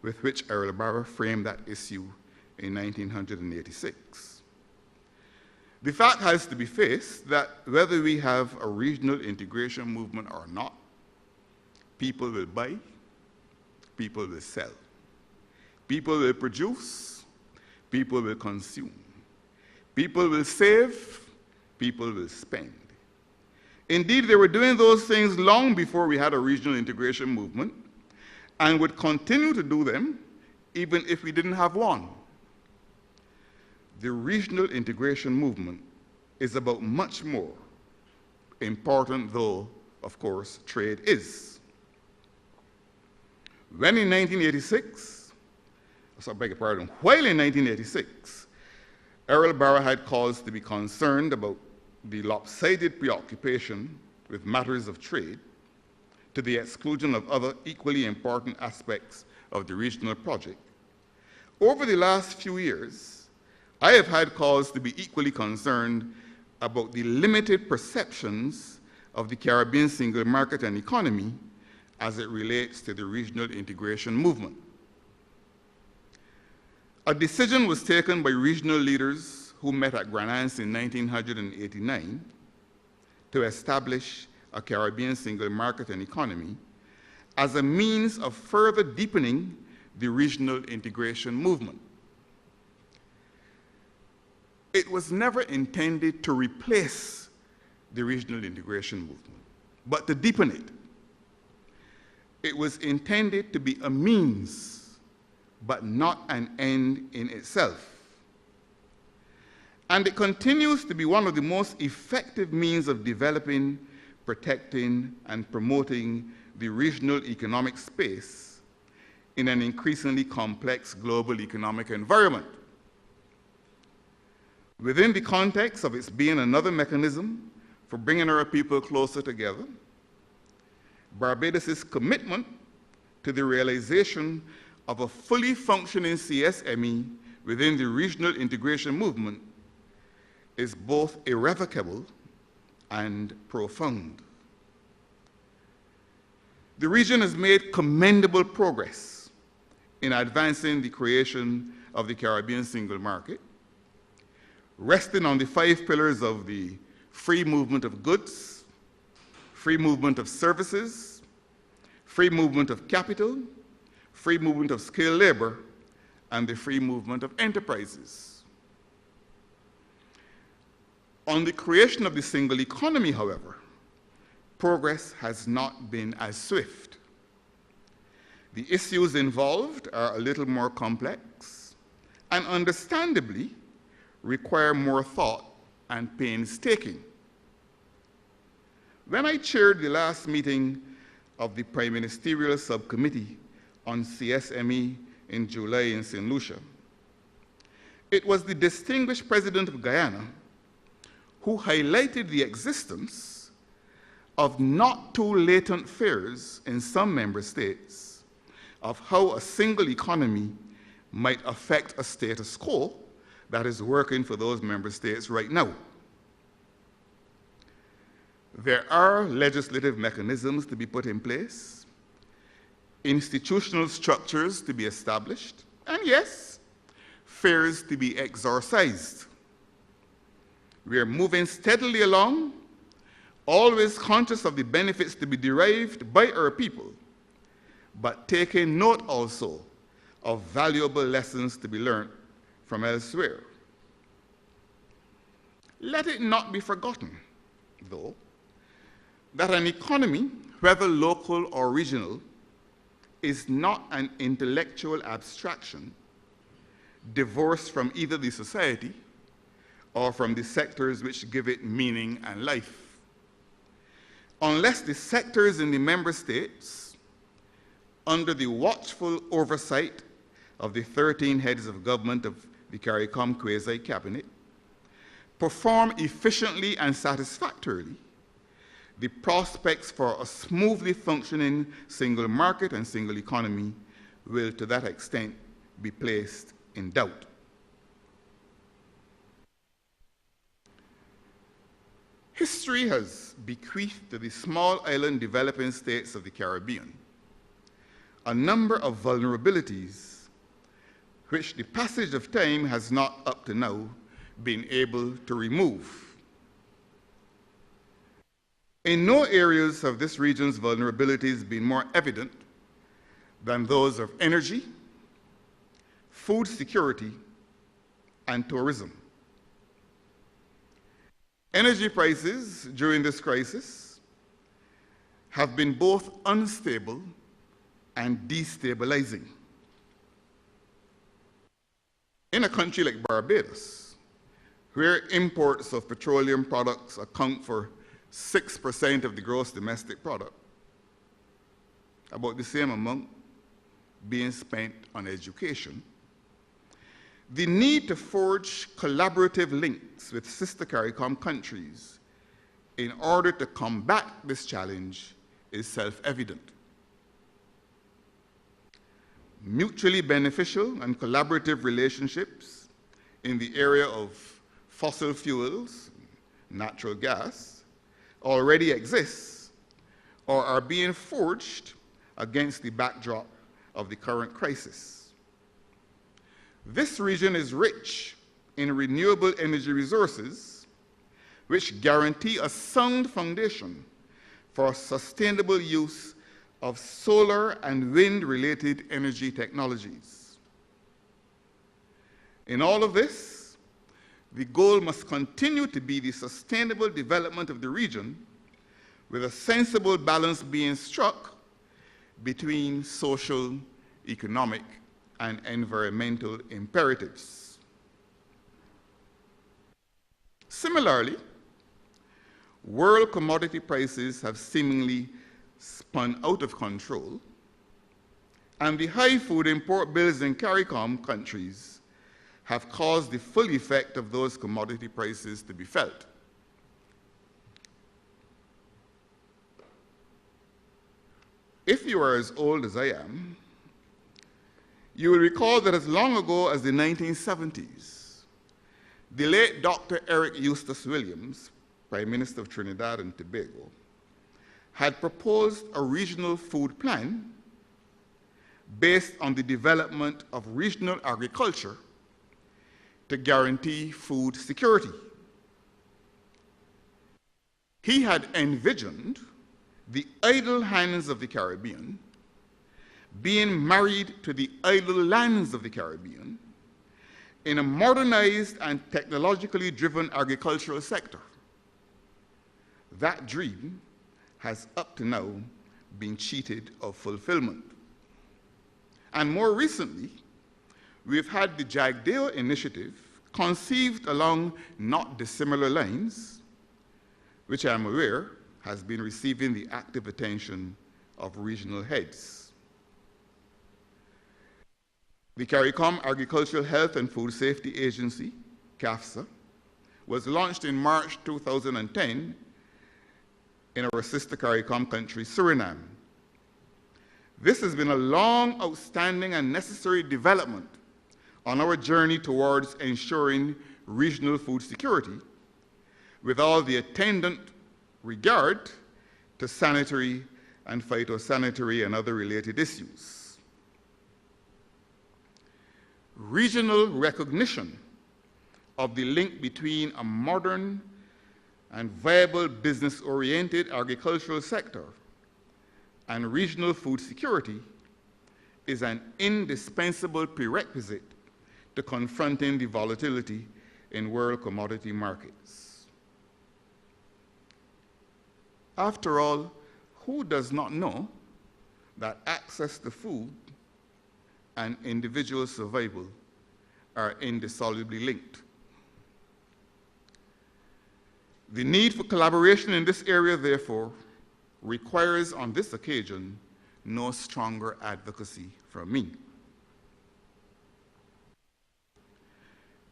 with which Errol Barrow framed that issue in 1986. The fact has to be faced that whether we have a regional integration movement or not, people will buy, people will sell. People will produce, people will consume. People will save, people will spend. Indeed, they were doing those things long before we had a regional integration movement and would continue to do them even if we didn't have one. The regional integration movement is about much more, important though, of course, trade is. When in 1986, I beg your pardon, while in 1986, Errol Barrow had cause to be concerned about the lopsided preoccupation with matters of trade to the exclusion of other equally important aspects of the regional project. Over the last few years, I have had cause to be equally concerned about the limited perceptions of the Caribbean single market and economy as it relates to the regional integration movement. A decision was taken by regional leaders who met at Granance in 1989 to establish a Caribbean single market and economy as a means of further deepening the regional integration movement. It was never intended to replace the regional integration movement, but to deepen it. It was intended to be a means, but not an end in itself. And it continues to be one of the most effective means of developing, protecting, and promoting the regional economic space in an increasingly complex global economic environment. Within the context of its being another mechanism for bringing our people closer together, Barbados' commitment to the realization of a fully functioning CSME within the regional integration movement is both irrevocable and profound. The region has made commendable progress in advancing the creation of the Caribbean single market, resting on the 5 pillars of the free movement of goods, free movement of services, free movement of capital, free movement of skilled labor, and the free movement of enterprises. On the creation of the single economy, however, progress has not been as swift. The issues involved are a little more complex and understandably require more thought and painstaking. When I chaired the last meeting of the Prime Ministerial Subcommittee on CSME in July in St. Lucia, it was the distinguished President of Guyana who highlighted the existence of not too latent fears in some member states of how a single economy might affect a status quo that is working for those member states right now. There are legislative mechanisms to be put in place, institutional structures to be established, and yes, fears to be exorcised. We are moving steadily along, always conscious of the benefits to be derived by our people, but taking note also of valuable lessons to be learned from elsewhere. Let it not be forgotten, though, that an economy, whether local or regional, is not an intellectual abstraction divorced from either the society or from the sectors which give it meaning and life. Unless the sectors in the member states, under the watchful oversight of the 13 heads of government of the CARICOM quasi-cabinet, perform efficiently and satisfactorily, the prospects for a smoothly functioning single market and single economy will, to that extent, be placed in doubt. History has bequeathed to the small island developing states of the Caribbean a number of vulnerabilities which the passage of time has not up to now been able to remove. In no areas have this region's vulnerabilities been more evident than those of energy, food security, and tourism. Energy prices during this crisis have been both unstable and destabilizing. In a country like Barbados, where imports of petroleum products account for 6% of the gross domestic product, about the same amount being spent on education, the need to forge collaborative links with sister CARICOM countries in order to combat this challenge is self-evident. Mutually beneficial and collaborative relationships in the area of fossil fuels, natural gas, already exist or are being forged against the backdrop of the current crisis. This region is rich in renewable energy resources which guarantee a sound foundation for sustainable use of solar and wind-related energy technologies. In all of this, the goal must continue to be the sustainable development of the region, with a sensible balance being struck between social, economic, and environmental imperatives. Similarly, world commodity prices have seemingly spun out of control, and the high food import bills in CARICOM countries have caused the full effect of those commodity prices to be felt. If you are as old as I am, you will recall that as long ago as the 1970s, the late Dr. Eric Eustace Williams, Prime Minister of Trinidad and Tobago, had proposed a regional food plan based on the development of regional agriculture to guarantee food security. He had envisioned the idle hands of the Caribbean being married to the idle lands of the Caribbean in a modernized and technologically driven agricultural sector. That dream has up to now been cheated of fulfillment. And more recently, we've had the Jagdeo initiative, conceived along not dissimilar lines, which I'm aware has been receiving the active attention of regional heads. The CARICOM Agricultural Health and Food Safety Agency, CAFSA, was launched in March 2010 in our sister CARICOM country, Suriname. This has been a long, outstanding, and necessary development on our journey towards ensuring regional food security, with all the attendant regard to sanitary and phytosanitary and other related issues. Regional recognition of the link between a modern and viable business-oriented agricultural sector and regional food security is an indispensable prerequisite to confronting the volatility in world commodity markets. After all, who does not know that access to food and individual survival are indissolubly linked? The need for collaboration in this area, therefore, requires on this occasion no stronger advocacy from me.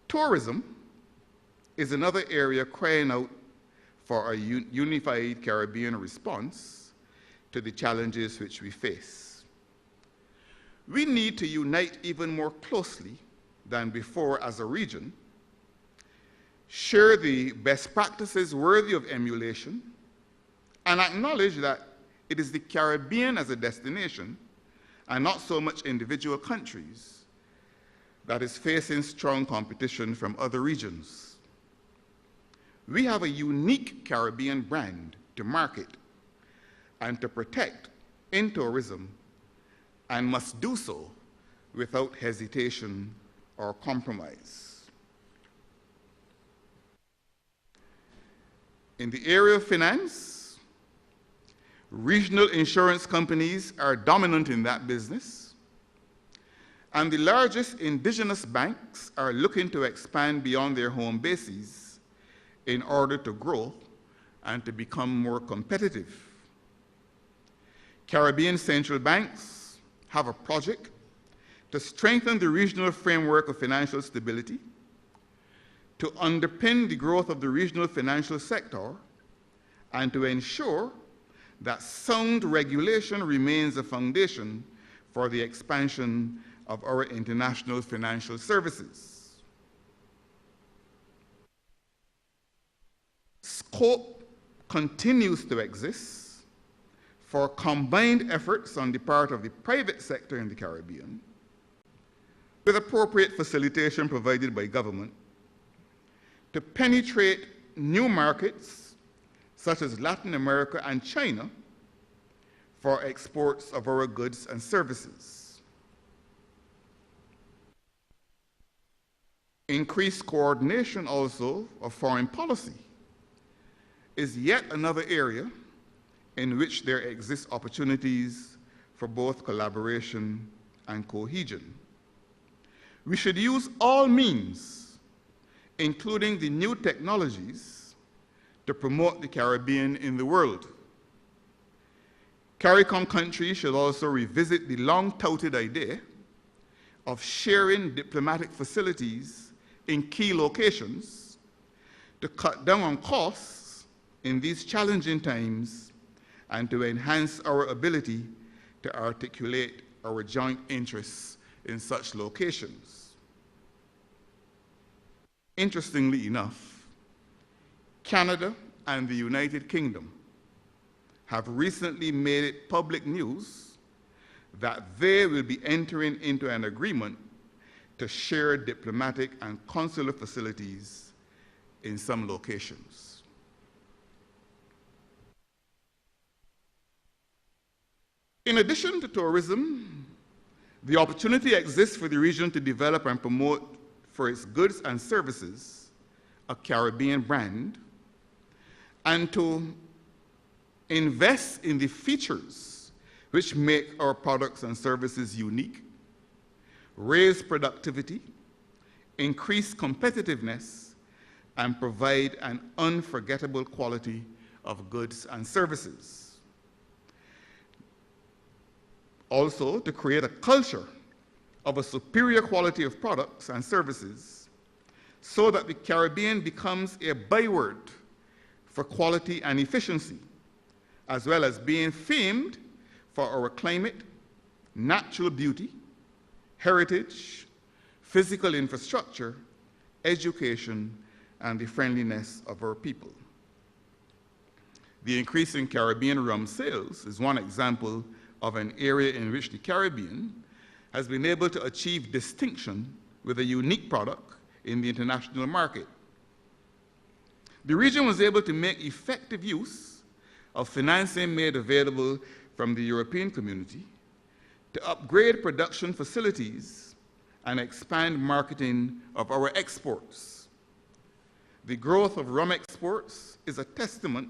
Tourism is another area crying out for a unified Caribbean response to the challenges which we face. We need to unite even more closely than before as a region, share the best practices worthy of emulation, and acknowledge that it is the Caribbean as a destination, and not so much individual countries, that is facing strong competition from other regions. We have a unique Caribbean brand to market and to protect in tourism, and must do so without hesitation or compromise. In the area of finance, regional insurance companies are dominant in that business, and the largest indigenous banks are looking to expand beyond their home bases in order to grow and to become more competitive. Caribbean central banks have a project to strengthen the regional framework of financial stability, to underpin the growth of the regional financial sector, and to ensure that sound regulation remains a foundation for the expansion of our international financial services. Scope continues to exist for combined efforts on the part of the private sector in the Caribbean, with appropriate facilitation provided by government, to penetrate new markets such as Latin America and China for exports of our goods and services. Increased coordination also of foreign policy is yet another area in which there exist opportunities for both collaboration and cohesion. We should use all means, including the new technologies, to promote the Caribbean in the world. CARICOM countries should also revisit the long-touted idea of sharing diplomatic facilities in key locations to cut down on costs in these challenging times and to enhance our ability to articulate our joint interests in such locations. Interestingly enough, Canada and the United Kingdom have recently made it public news that they will be entering into an agreement to share diplomatic and consular facilities in some locations. In addition to tourism, the opportunity exists for the region to develop and promote for its goods and services a Caribbean brand, and to invest in the features which make our products and services unique, raise productivity, increase competitiveness, and provide an unforgettable quality of goods and services. Also, to create a culture of a superior quality of products and services so that the Caribbean becomes a byword for quality and efficiency, as well as being famed for our climate, natural beauty, heritage, physical infrastructure, education, and the friendliness of our people. The increase in Caribbean rum sales is one example of an area in which the Caribbean has been able to achieve distinction with a unique product in the international market. The region was able to make effective use of financing made available from the European community to upgrade production facilities and expand marketing of our exports. The growth of rum exports is a testament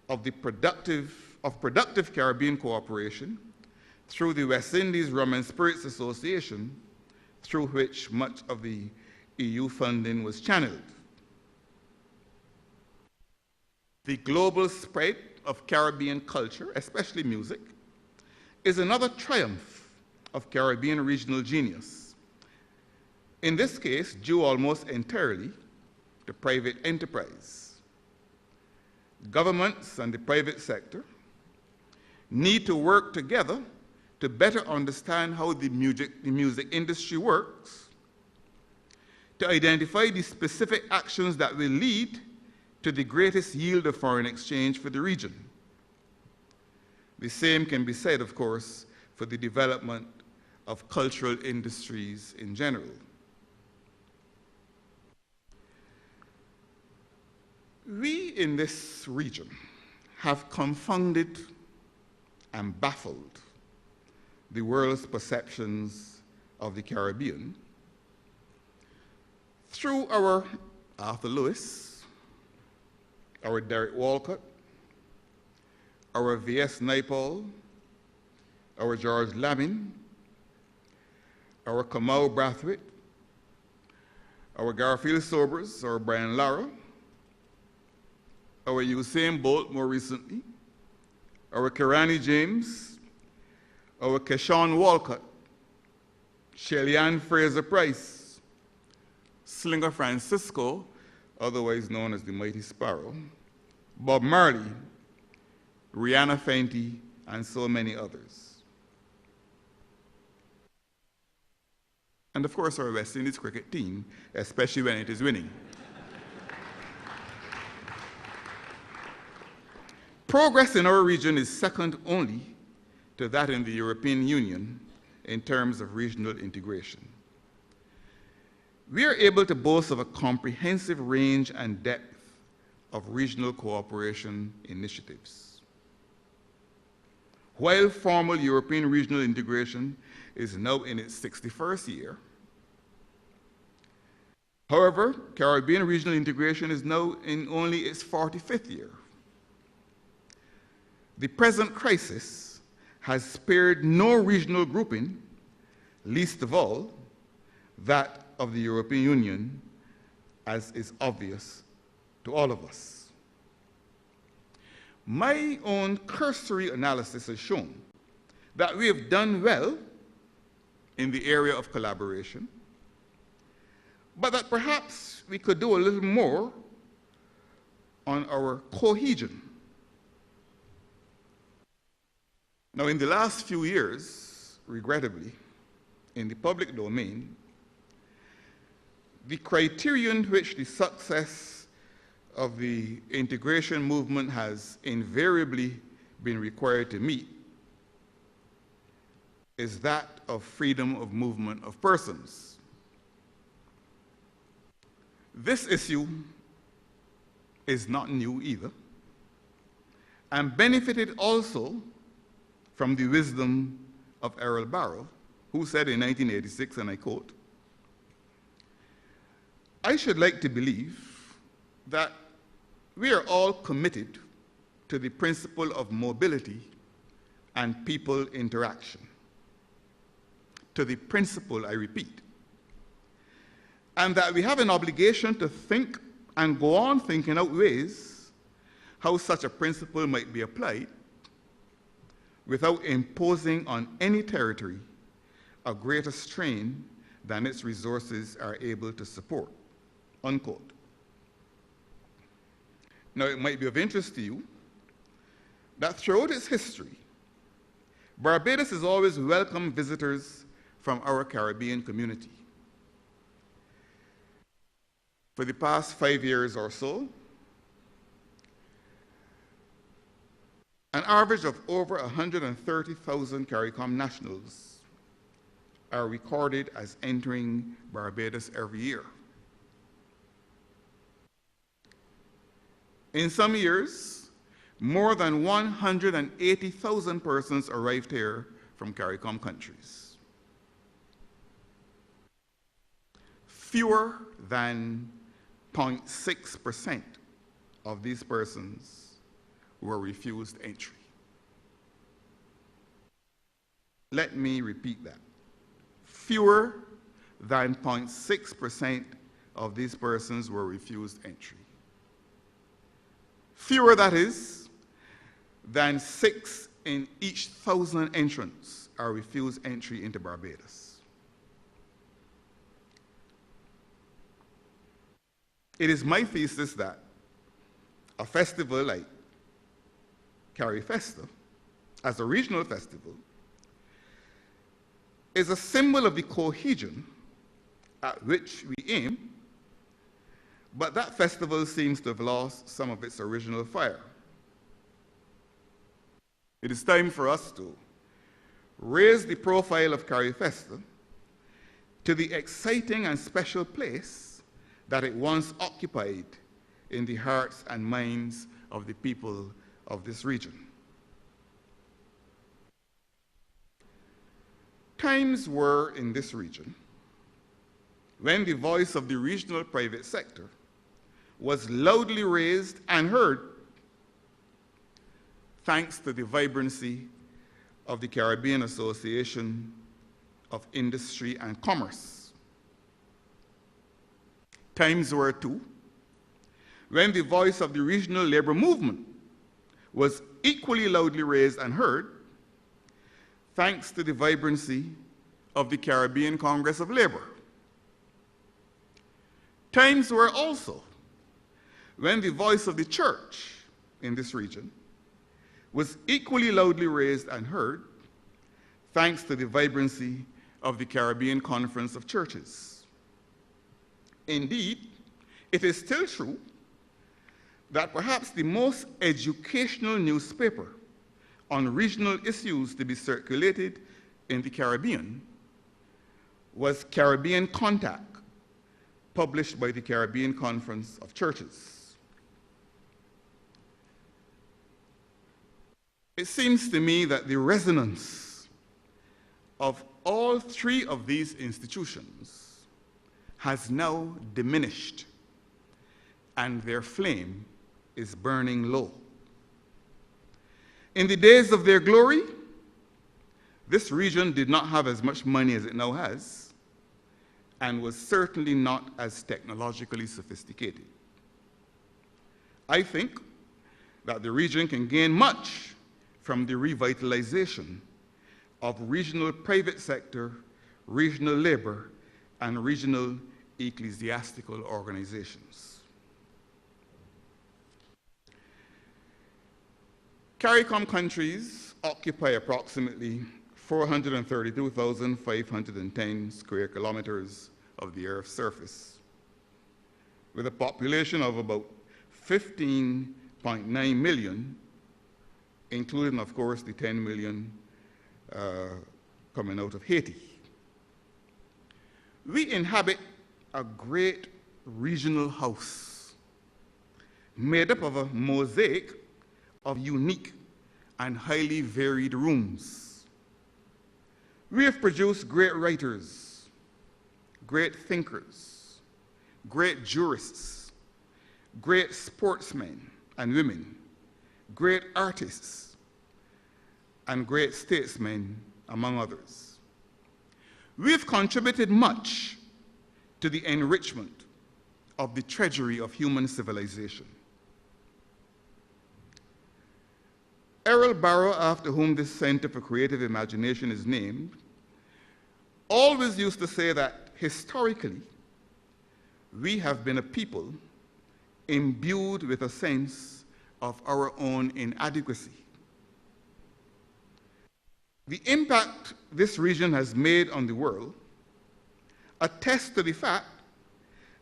of productive Caribbean cooperation through the West Indies Rum and Spirits Association, through which much of the EU funding was channeled. The global spread of Caribbean culture, especially music, is another triumph of Caribbean regional genius. In this case, due almost entirely to private enterprise. Governments and the private sector need to work together to better understand how the music industry works, to identify the specific actions that will lead to the greatest yield of foreign exchange for the region. The same can be said, of course, for the development of cultural industries in general. We in this region have confounded and baffled the world's perceptions of the Caribbean through our Arthur Lewis, our Derek Walcott, our V.S. Naipaul, our George Lamin, our Kamau Brathwaite, our Garfield Sobers, our Brian Lara, our Usain Bolt more recently, our Kirani James, our Keshawn Walcott, Shelly-Ann Fraser-Price, Slinger Francisco, otherwise known as the Mighty Sparrow, Bob Marley, Rihanna Fenty, and so many others. And of course, our West Indies cricket team, especially when it is winning. Progress in our region is second only to that in the European Union in terms of regional integration. We are able to boast of a comprehensive range and depth of regional cooperation initiatives. While formal European regional integration is now in its 61st year, however, Caribbean regional integration is now in only its 45th year. The present crisis has spared no regional grouping, least of all that of the European Union, as is obvious to all of us. My own cursory analysis has shown that we have done well in the area of collaboration, but that perhaps we could do a little more on our cohesion. Now, in the last few years, regrettably, in the public domain, the criterion which the success of the integration movement has invariably been required to meet is that of freedom of movement of persons. This issue is not new either, and benefited also from the wisdom of Errol Barrow, who said in 1986, and I quote, "I should like to believe that we are all committed to the principle of mobility and people interaction. To the principle, I repeat, and that we have an obligation to think and go on thinking out ways how such a principle might be applied without imposing on any territory a greater strain than its resources are able to support," unquote. Now, it might be of interest to you that throughout its history, Barbados has always welcomed visitors from our Caribbean community. For the past 5 years or so, an average of over 130,000 CARICOM nationals are recorded as entering Barbados every year. In some years, more than 180,000 persons arrived here from CARICOM countries. Fewer than 0.6% of these persons were refused entry. Let me repeat that. Fewer than 0.6% of these persons were refused entry. Fewer, that is, than 6 in each 1,000 entrants are refused entry into Barbados. It is my thesis that a festival like CariFesta, as a regional festival, is a symbol of the cohesion at which we aim, but that festival seems to have lost some of its original fire. It is time for us to raise the profile of CariFesta to the exciting and special place that it once occupied in the hearts and minds of the people of this region. Times were in this region when the voice of the regional private sector was loudly raised and heard thanks to the vibrancy of the Caribbean Association of Industry and Commerce. Times were, too, when the voice of the regional labor movement was equally loudly raised and heard thanks to the vibrancy of the Caribbean Congress of Labor. Times were also when the voice of the church in this region was equally loudly raised and heard thanks to the vibrancy of the Caribbean Conference of Churches. Indeed, it is still true that perhaps the most educational newspaper on regional issues to be circulated in the Caribbean was Caribbean Contact, published by the Caribbean Conference of Churches. It seems to me that the resonance of all three of these institutions has now diminished, and their flame is burning low. In the days of their glory, this region did not have as much money as it now has, and was certainly not as technologically sophisticated. I think that the region can gain much from the revitalization of regional private sector, regional labor, and regional ecclesiastical organizations. CARICOM countries occupy approximately 432,510 square kilometers of the Earth's surface, with a population of about 15.9 million, including, of course, the 10 million coming out of Haiti. We inhabit a great regional house made up of a mosaic of unique and highly varied rooms. We have produced great writers, great thinkers, great jurists, great sportsmen and women, great artists, and great statesmen, among others. We have contributed much to the enrichment of the treasury of human civilization. Errol Barrow, after whom this Center for Creative Imagination is named, always used to say that historically, we have been a people imbued with a sense of our own inadequacy. The impact this region has made on the world attests to the fact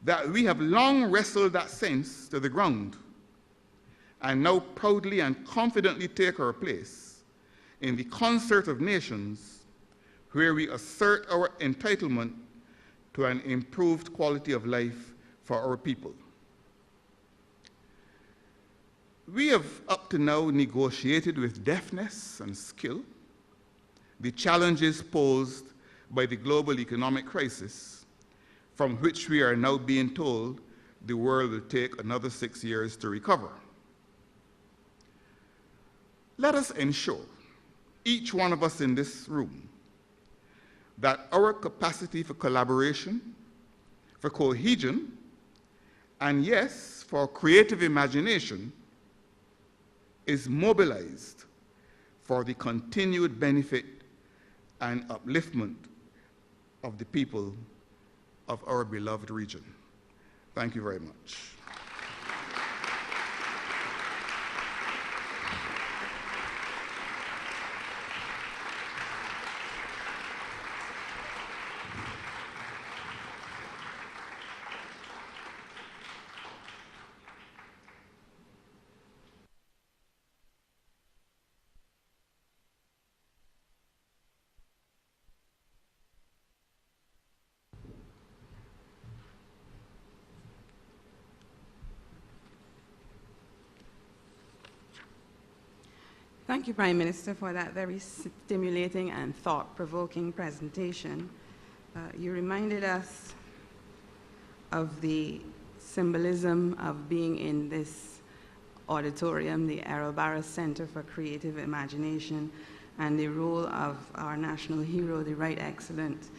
that we have long wrestled that sense to the ground and now proudly and confidently take our place in the concert of nations where we assert our entitlement to an improved quality of life for our people. We have up to now negotiated with deftness and skill the challenges posed by the global economic crisis, from which we are now being told the world will take another 6 years to recover. Let us ensure, each one of us in this room, that our capacity for collaboration, for cohesion, and yes, for creative imagination is mobilized for the continued benefit and upliftment of the people of our beloved region. Thank you very much.
Thank you, Prime Minister, for that very stimulating and thought-provoking presentation. You reminded us of the symbolism of being in this auditorium, the Errol Barrow Center for Creative Imagination, and the role of our national hero, the Right Excellent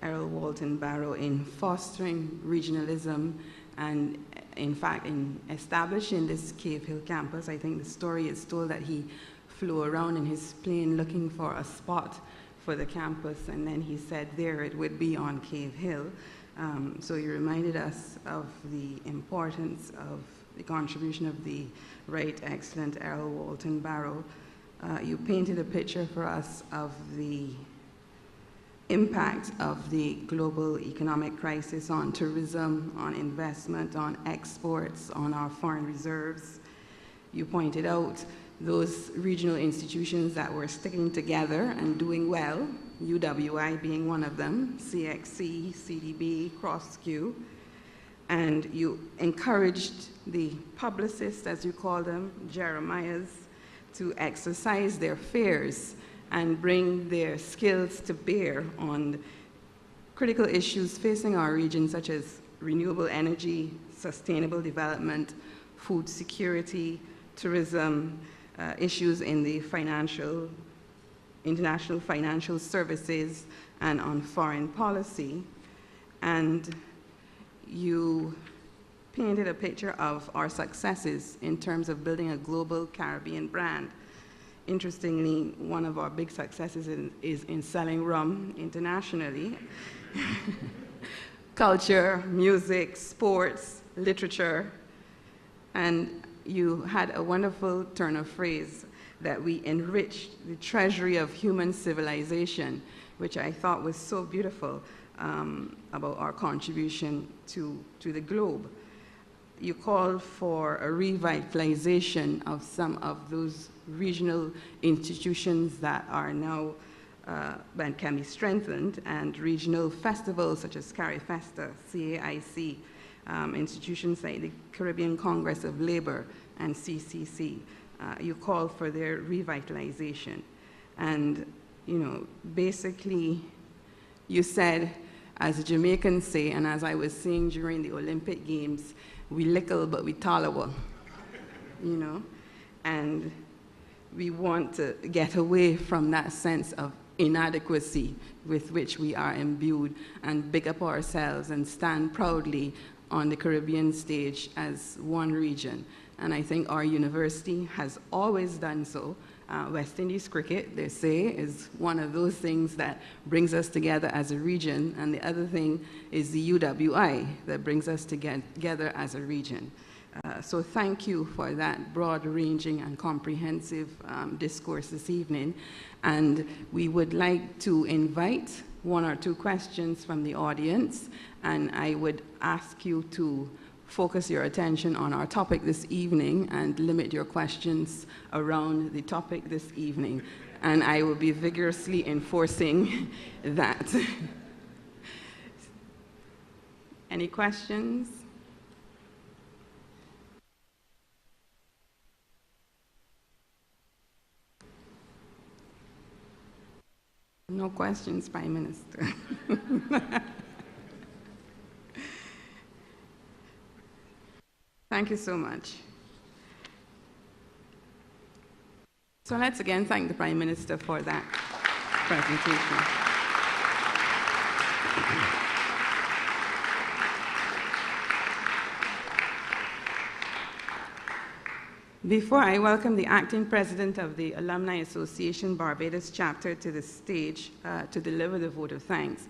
Errol Walton Barrow, in fostering regionalism and, in fact, in establishing this Cave Hill campus. I think the story is told that he flew around in his plane looking for a spot for the campus, and then he said there it would be on Cave Hill. So you reminded us of the importance of the contribution of the Right Excellent Errol Walton Barrow. You painted a picture for us of the impact of the global economic crisis on tourism, on investment, on exports, on our foreign reserves. You pointed out those regional institutions that were sticking together and doing well, UWI being one of them, CXC, CDB, CrossQ, and you encouraged the publicists, as you call them, Jeremiahs, to exercise their fears and bring their skills to bear on critical issues facing our region, such as renewable energy, sustainable development, food security, tourism, issues in the international financial services, and on foreign policy. And you painted a picture of our successes in terms of building a global Caribbean brand. Interestingly, one of our big successes is in selling rum internationally. Culture, music, sports, literature, and you had a wonderful turn of phrase that we enriched the treasury of human civilization, which I thought was so beautiful about our contribution to the globe. You called for a revitalization of some of those regional institutions that are now and can be strengthened, and regional festivals such as CariFesta, CAIC, institutions like the Caribbean Congress of Labor and CCC. You called for their revitalization. And, you know, basically, you said, as the Jamaicans say, and as I was saying during the Olympic Games, we lickle, but we tolerable, you know? And we want to get away from that sense of inadequacy with which we are imbued and big up ourselves and stand proudly on the Caribbean stage as one region. And I think our university has always done so. West Indies cricket, they say, is one of those things that brings us together as a region, and the other thing is the UWI that brings us together as a region. So thank you for that broad-ranging and comprehensive discourse this evening. And we would like to invite one or two questions from the audience, and I would ask you to focus your attention on our topic this evening and limit your questions around the topic this evening. And I will be vigorously enforcing that. Any questions? No questions, Prime Minister. Thank you so much. So let's again thank the Prime Minister for that presentation. Before I welcome the acting president of the Alumni Association Barbados chapter to the stage to deliver the vote of thanks,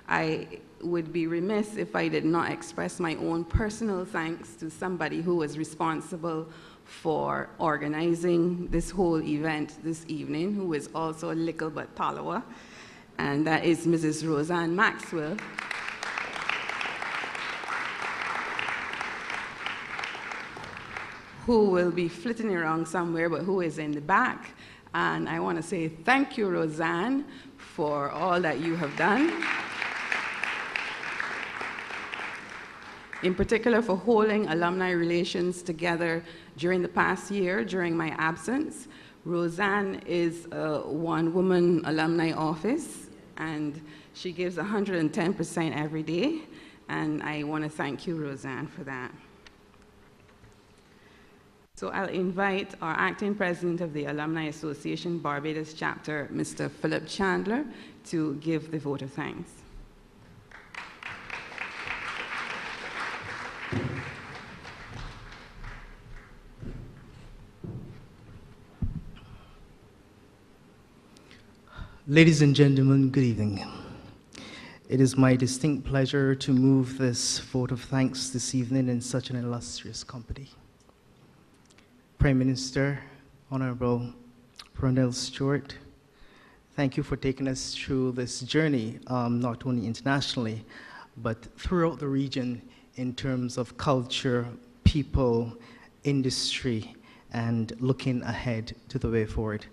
I would be remiss if I did not express my own personal thanks to somebody who was responsible for organizing this whole event this evening, who is also a little but Talawa, and that is Mrs. Roseanne Maxwell, who will be flitting around somewhere, but who is in the back. And I want to say thank you, Roseanne, for all that you have done. In particular, for holding alumni relations together during the past year, during my absence. Roseanne is a one-woman alumni office, and she gives 110% every day. And I want to thank you, Roseanne, for that. So I'll invite our acting president of the Alumni Association Barbados chapter, Mr. Philip Chandler, to give the vote of thanks.
Ladies and gentlemen, good evening. It is my distinct pleasure to move this vote of thanks this evening in such an illustrious company. Prime Minister, Honorable Freundel Stuart, thank you for taking us through this journey, not only internationally, but throughout the region in terms of culture, people, industry, and looking ahead to the way forward.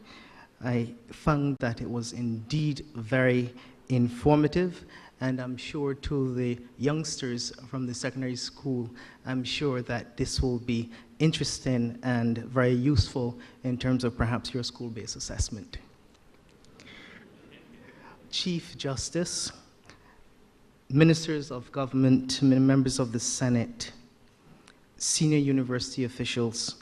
I found that it was indeed very informative, and I'm sure to the youngsters from the secondary school, I'm sure that this will be interesting and very useful in terms of perhaps your school-based assessment. Chief Justice, ministers of government, members of the Senate, senior university officials,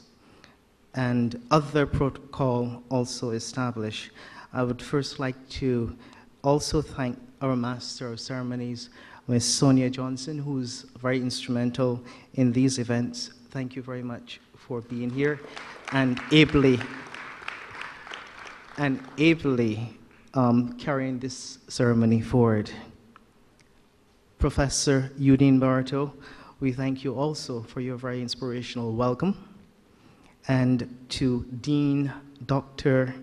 and other protocol also established. I would first like to also thank our Master of Ceremonies, Ms. Sonia Johnson, who's very instrumental in these events. Thank you very much for being here and ably carrying this ceremony forward. Professor Eugene Barto, we thank you also for your very inspirational welcome. And to Dean Dr.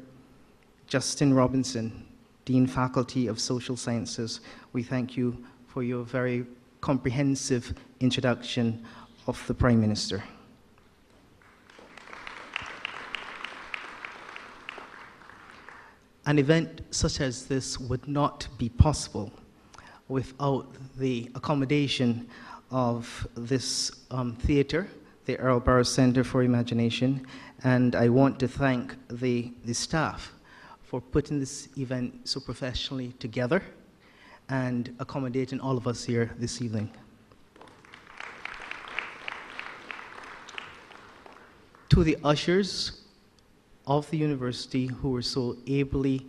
Justin Robinson, Dean Faculty of Social Sciences, we thank you for your very comprehensive introduction of the Prime Minister. An event such as this would not be possible without the accommodation of this theater, the Earl Barrows Center for Imagination, and I want to thank the staff for putting this event so professionally together and accommodating all of us here this evening. To the ushers of the university who were so ably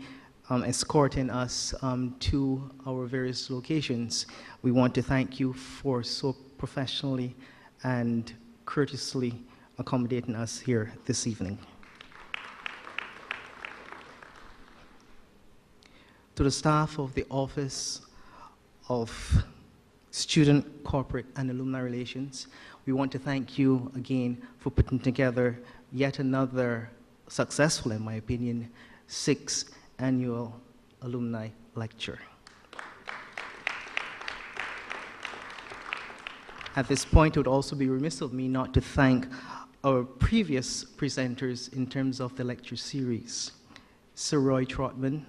escorting us to our various locations, we want to thank you for so professionally and courteously accommodating us here this evening. To the staff of the Office of Student, Corporate, and Alumni Relations, we want to thank you again for putting together yet another successful, in my opinion, 6th annual alumni lecture. At this point, it would also be remiss of me not to thank our previous presenters in terms of the lecture series. Sir Roy Trotman,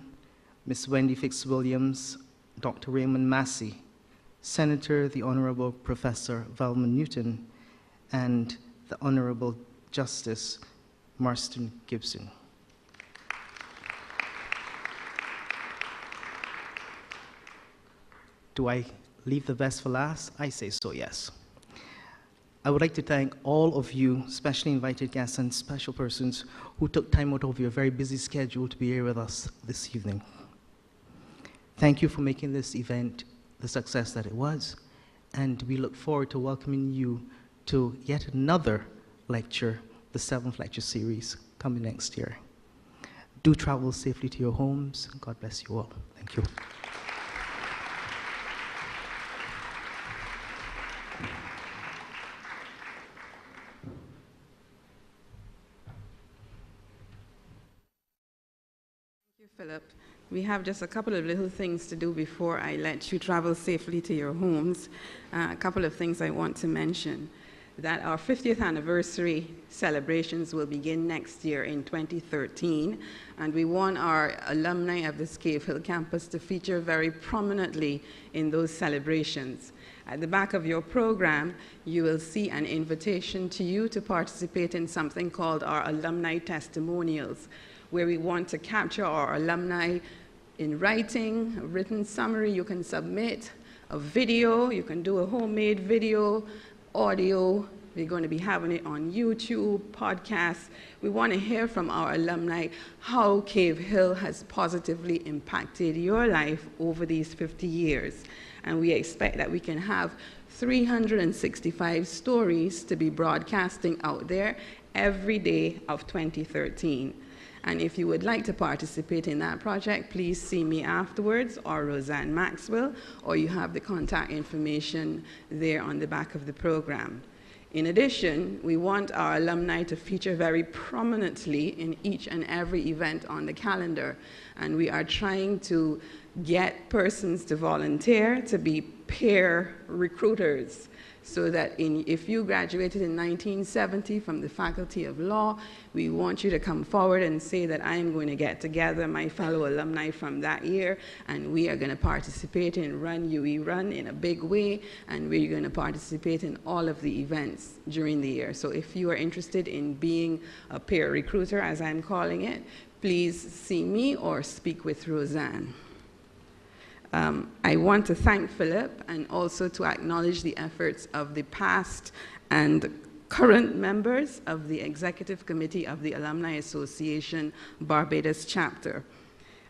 Ms. Wendy Fitzwilliams, Dr. Raymond Massey, Senator the Honorable Professor Valmont Newton, and the Honorable Justice Marston Gibson. Do I leave the best for last? I say so, yes. I would like to thank all of you, specially invited guests and special persons who took time out of your very busy schedule to be here with us this evening. Thank you for making this event the success that it was, and we look forward to welcoming you to yet another lecture, the 7th lecture series, coming next year. Do travel safely to your homes. God bless you all. Thank you.
Philip. We have just a couple of little things to do before I let you travel safely to your homes. A couple of things I want to mention. That our 50th anniversary celebrations will begin next year in 2013, and we want our alumni of this Cave Hill campus to feature very prominently in those celebrations. At the back of your program, you will see an invitation to you to participate in something called our alumni testimonials, where we want to capture our alumni in writing, a written summary you can submit, a video, you can do a homemade video, audio. We're going to be having it on YouTube, podcasts. We want to hear from our alumni how Cave Hill has positively impacted your life over these 50 years. And we expect that we can have 365 stories to be broadcasting out there every day of 2013. And if you would like to participate in that project, please see me afterwards, or Roseanne Maxwell, or you have the contact information there on the back of the program. In addition, we want our alumni to feature very prominently in each and every event on the calendar. And we are trying to get persons to volunteer to be peer recruiters, so that if you graduated in 1970 from the Faculty of Law, we want you to come forward and say that I am going to get together my fellow alumni from that year, and we are going to participate in Run UE Run in a big way, and we're going to participate in all of the events during the year. So if you are interested in being a peer recruiter, as I'm calling it, please see me or speak with Roseanne. I want to thank Philip and also to acknowledge the efforts of the past and current members of the Executive Committee of the Alumni Association Barbados chapter.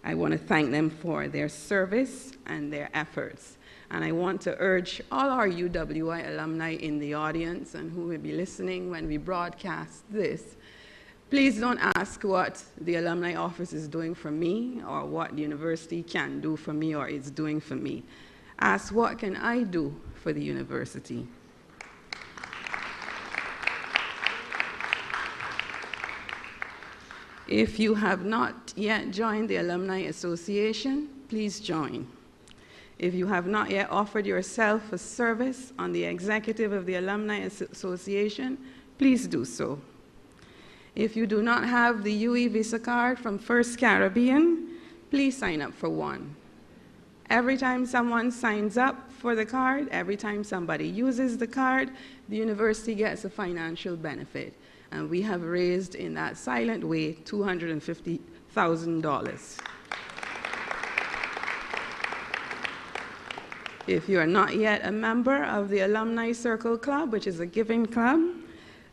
I want to thank them for their service and their efforts. And I want to urge all our UWI alumni in the audience and who will be listening when we broadcast this, please don't ask what the Alumni Office is doing for me or what the university can do for me or is doing for me. Ask, what can I do for the university? If you have not yet joined the Alumni Association, please join. If you have not yet offered yourself a service on the executive of the Alumni Association, please do so. If you do not have the UE Visa card from First Caribbean, please sign up for one. Every time someone signs up for the card, every time somebody uses the card, the university gets a financial benefit. And we have raised in that silent way $250,000. If you are not yet a member of the Alumni Circle Club, which is a giving club,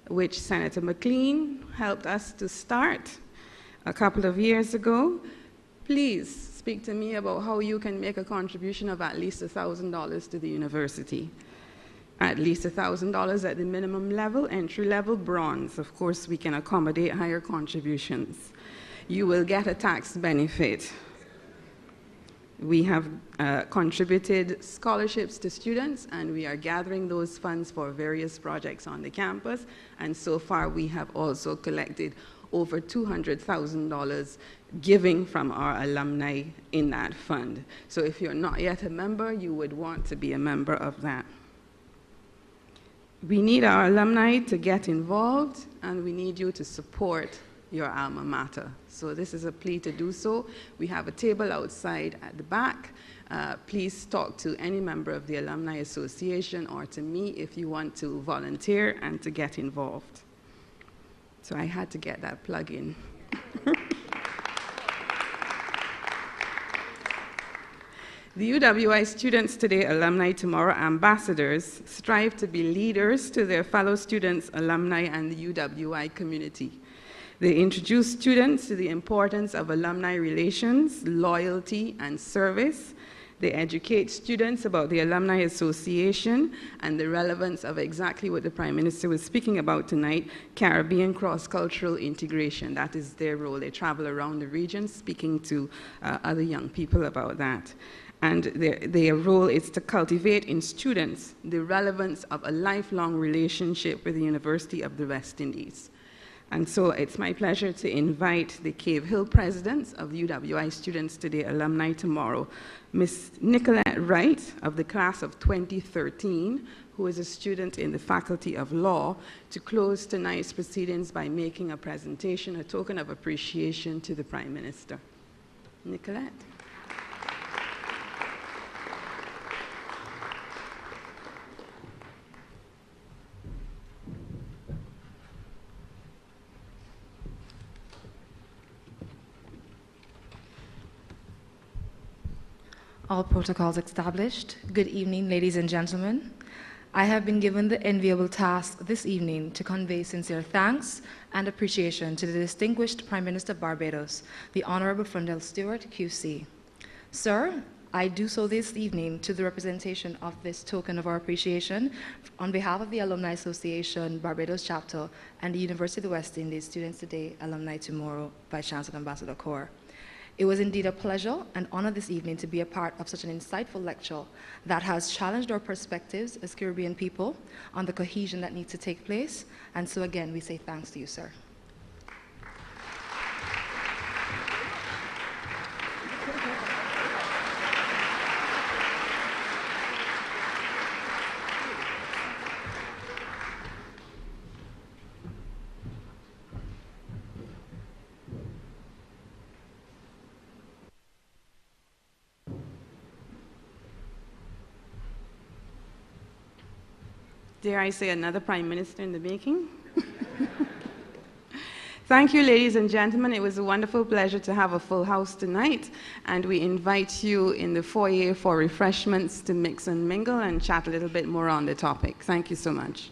which Senator McLean helped us to start a couple of years ago, please speak to me about how you can make a contribution of at least $1,000 to the university. At least $1,000 at the minimum level, entry level bronze. Of course, we can accommodate higher contributions. You will get a tax benefit. We have contributed scholarships to students, and we are gathering those funds for various projects on the campus. And so far, we have also collected over $200,000 giving from our alumni in that fund. So if you're not yet a member, you would want to be a member of that. We need our alumni to get involved, and we need you to support your alma mater. So this is a plea to do so. We have a table outside at the back. Please talk to any member of the Alumni Association or to me if you want to volunteer and to get involved. So I had to get that plug in. The UWI Students Today, Alumni Tomorrow ambassadors strive to be leaders to their fellow students, alumni, and the UWI community. They introduce students to the importance of alumni relations, loyalty, and service. They educate students about the Alumni Association and the relevance of exactly what the Prime Minister was speaking about tonight, Caribbean cross-cultural integration. That is their role. They travel around the region speaking to other young people about that. And their role is to cultivate in students the relevance of a lifelong relationship with the University of the West Indies. And so it's my pleasure to invite the Cave Hill presidents of the UWI Students Today, Alumni Tomorrow, Ms. Nicolette Wright of the class of 2013, who is a student in the Faculty of Law, to close tonight's proceedings by making a presentation, a token of appreciation to the Prime Minister. Nicolette.
All protocols established. Good evening, ladies and gentlemen. I have been given the enviable task this evening to convey sincere thanks and appreciation to the distinguished Prime Minister of Barbados, the Honorable Freundel Stuart, QC. Sir, I do so this evening to the representation of this token of our appreciation on behalf of the Alumni Association, Barbados Chapter, and the University of the West Indies Students Today, Alumni Tomorrow, Vice Chancellor Ambassador Corps. It was indeed a pleasure and honor this evening to be a part of such an insightful lecture that has challenged our perspectives as Caribbean people on the cohesion that needs to take place. And so again, we say thanks to you, sir.
Dare I say another Prime Minister in the making? Thank you, ladies and gentlemen. It was a wonderful pleasure to have a full house tonight, and we invite you in the foyer for refreshments to mix and mingle and chat a little bit more on the topic. Thank you so much.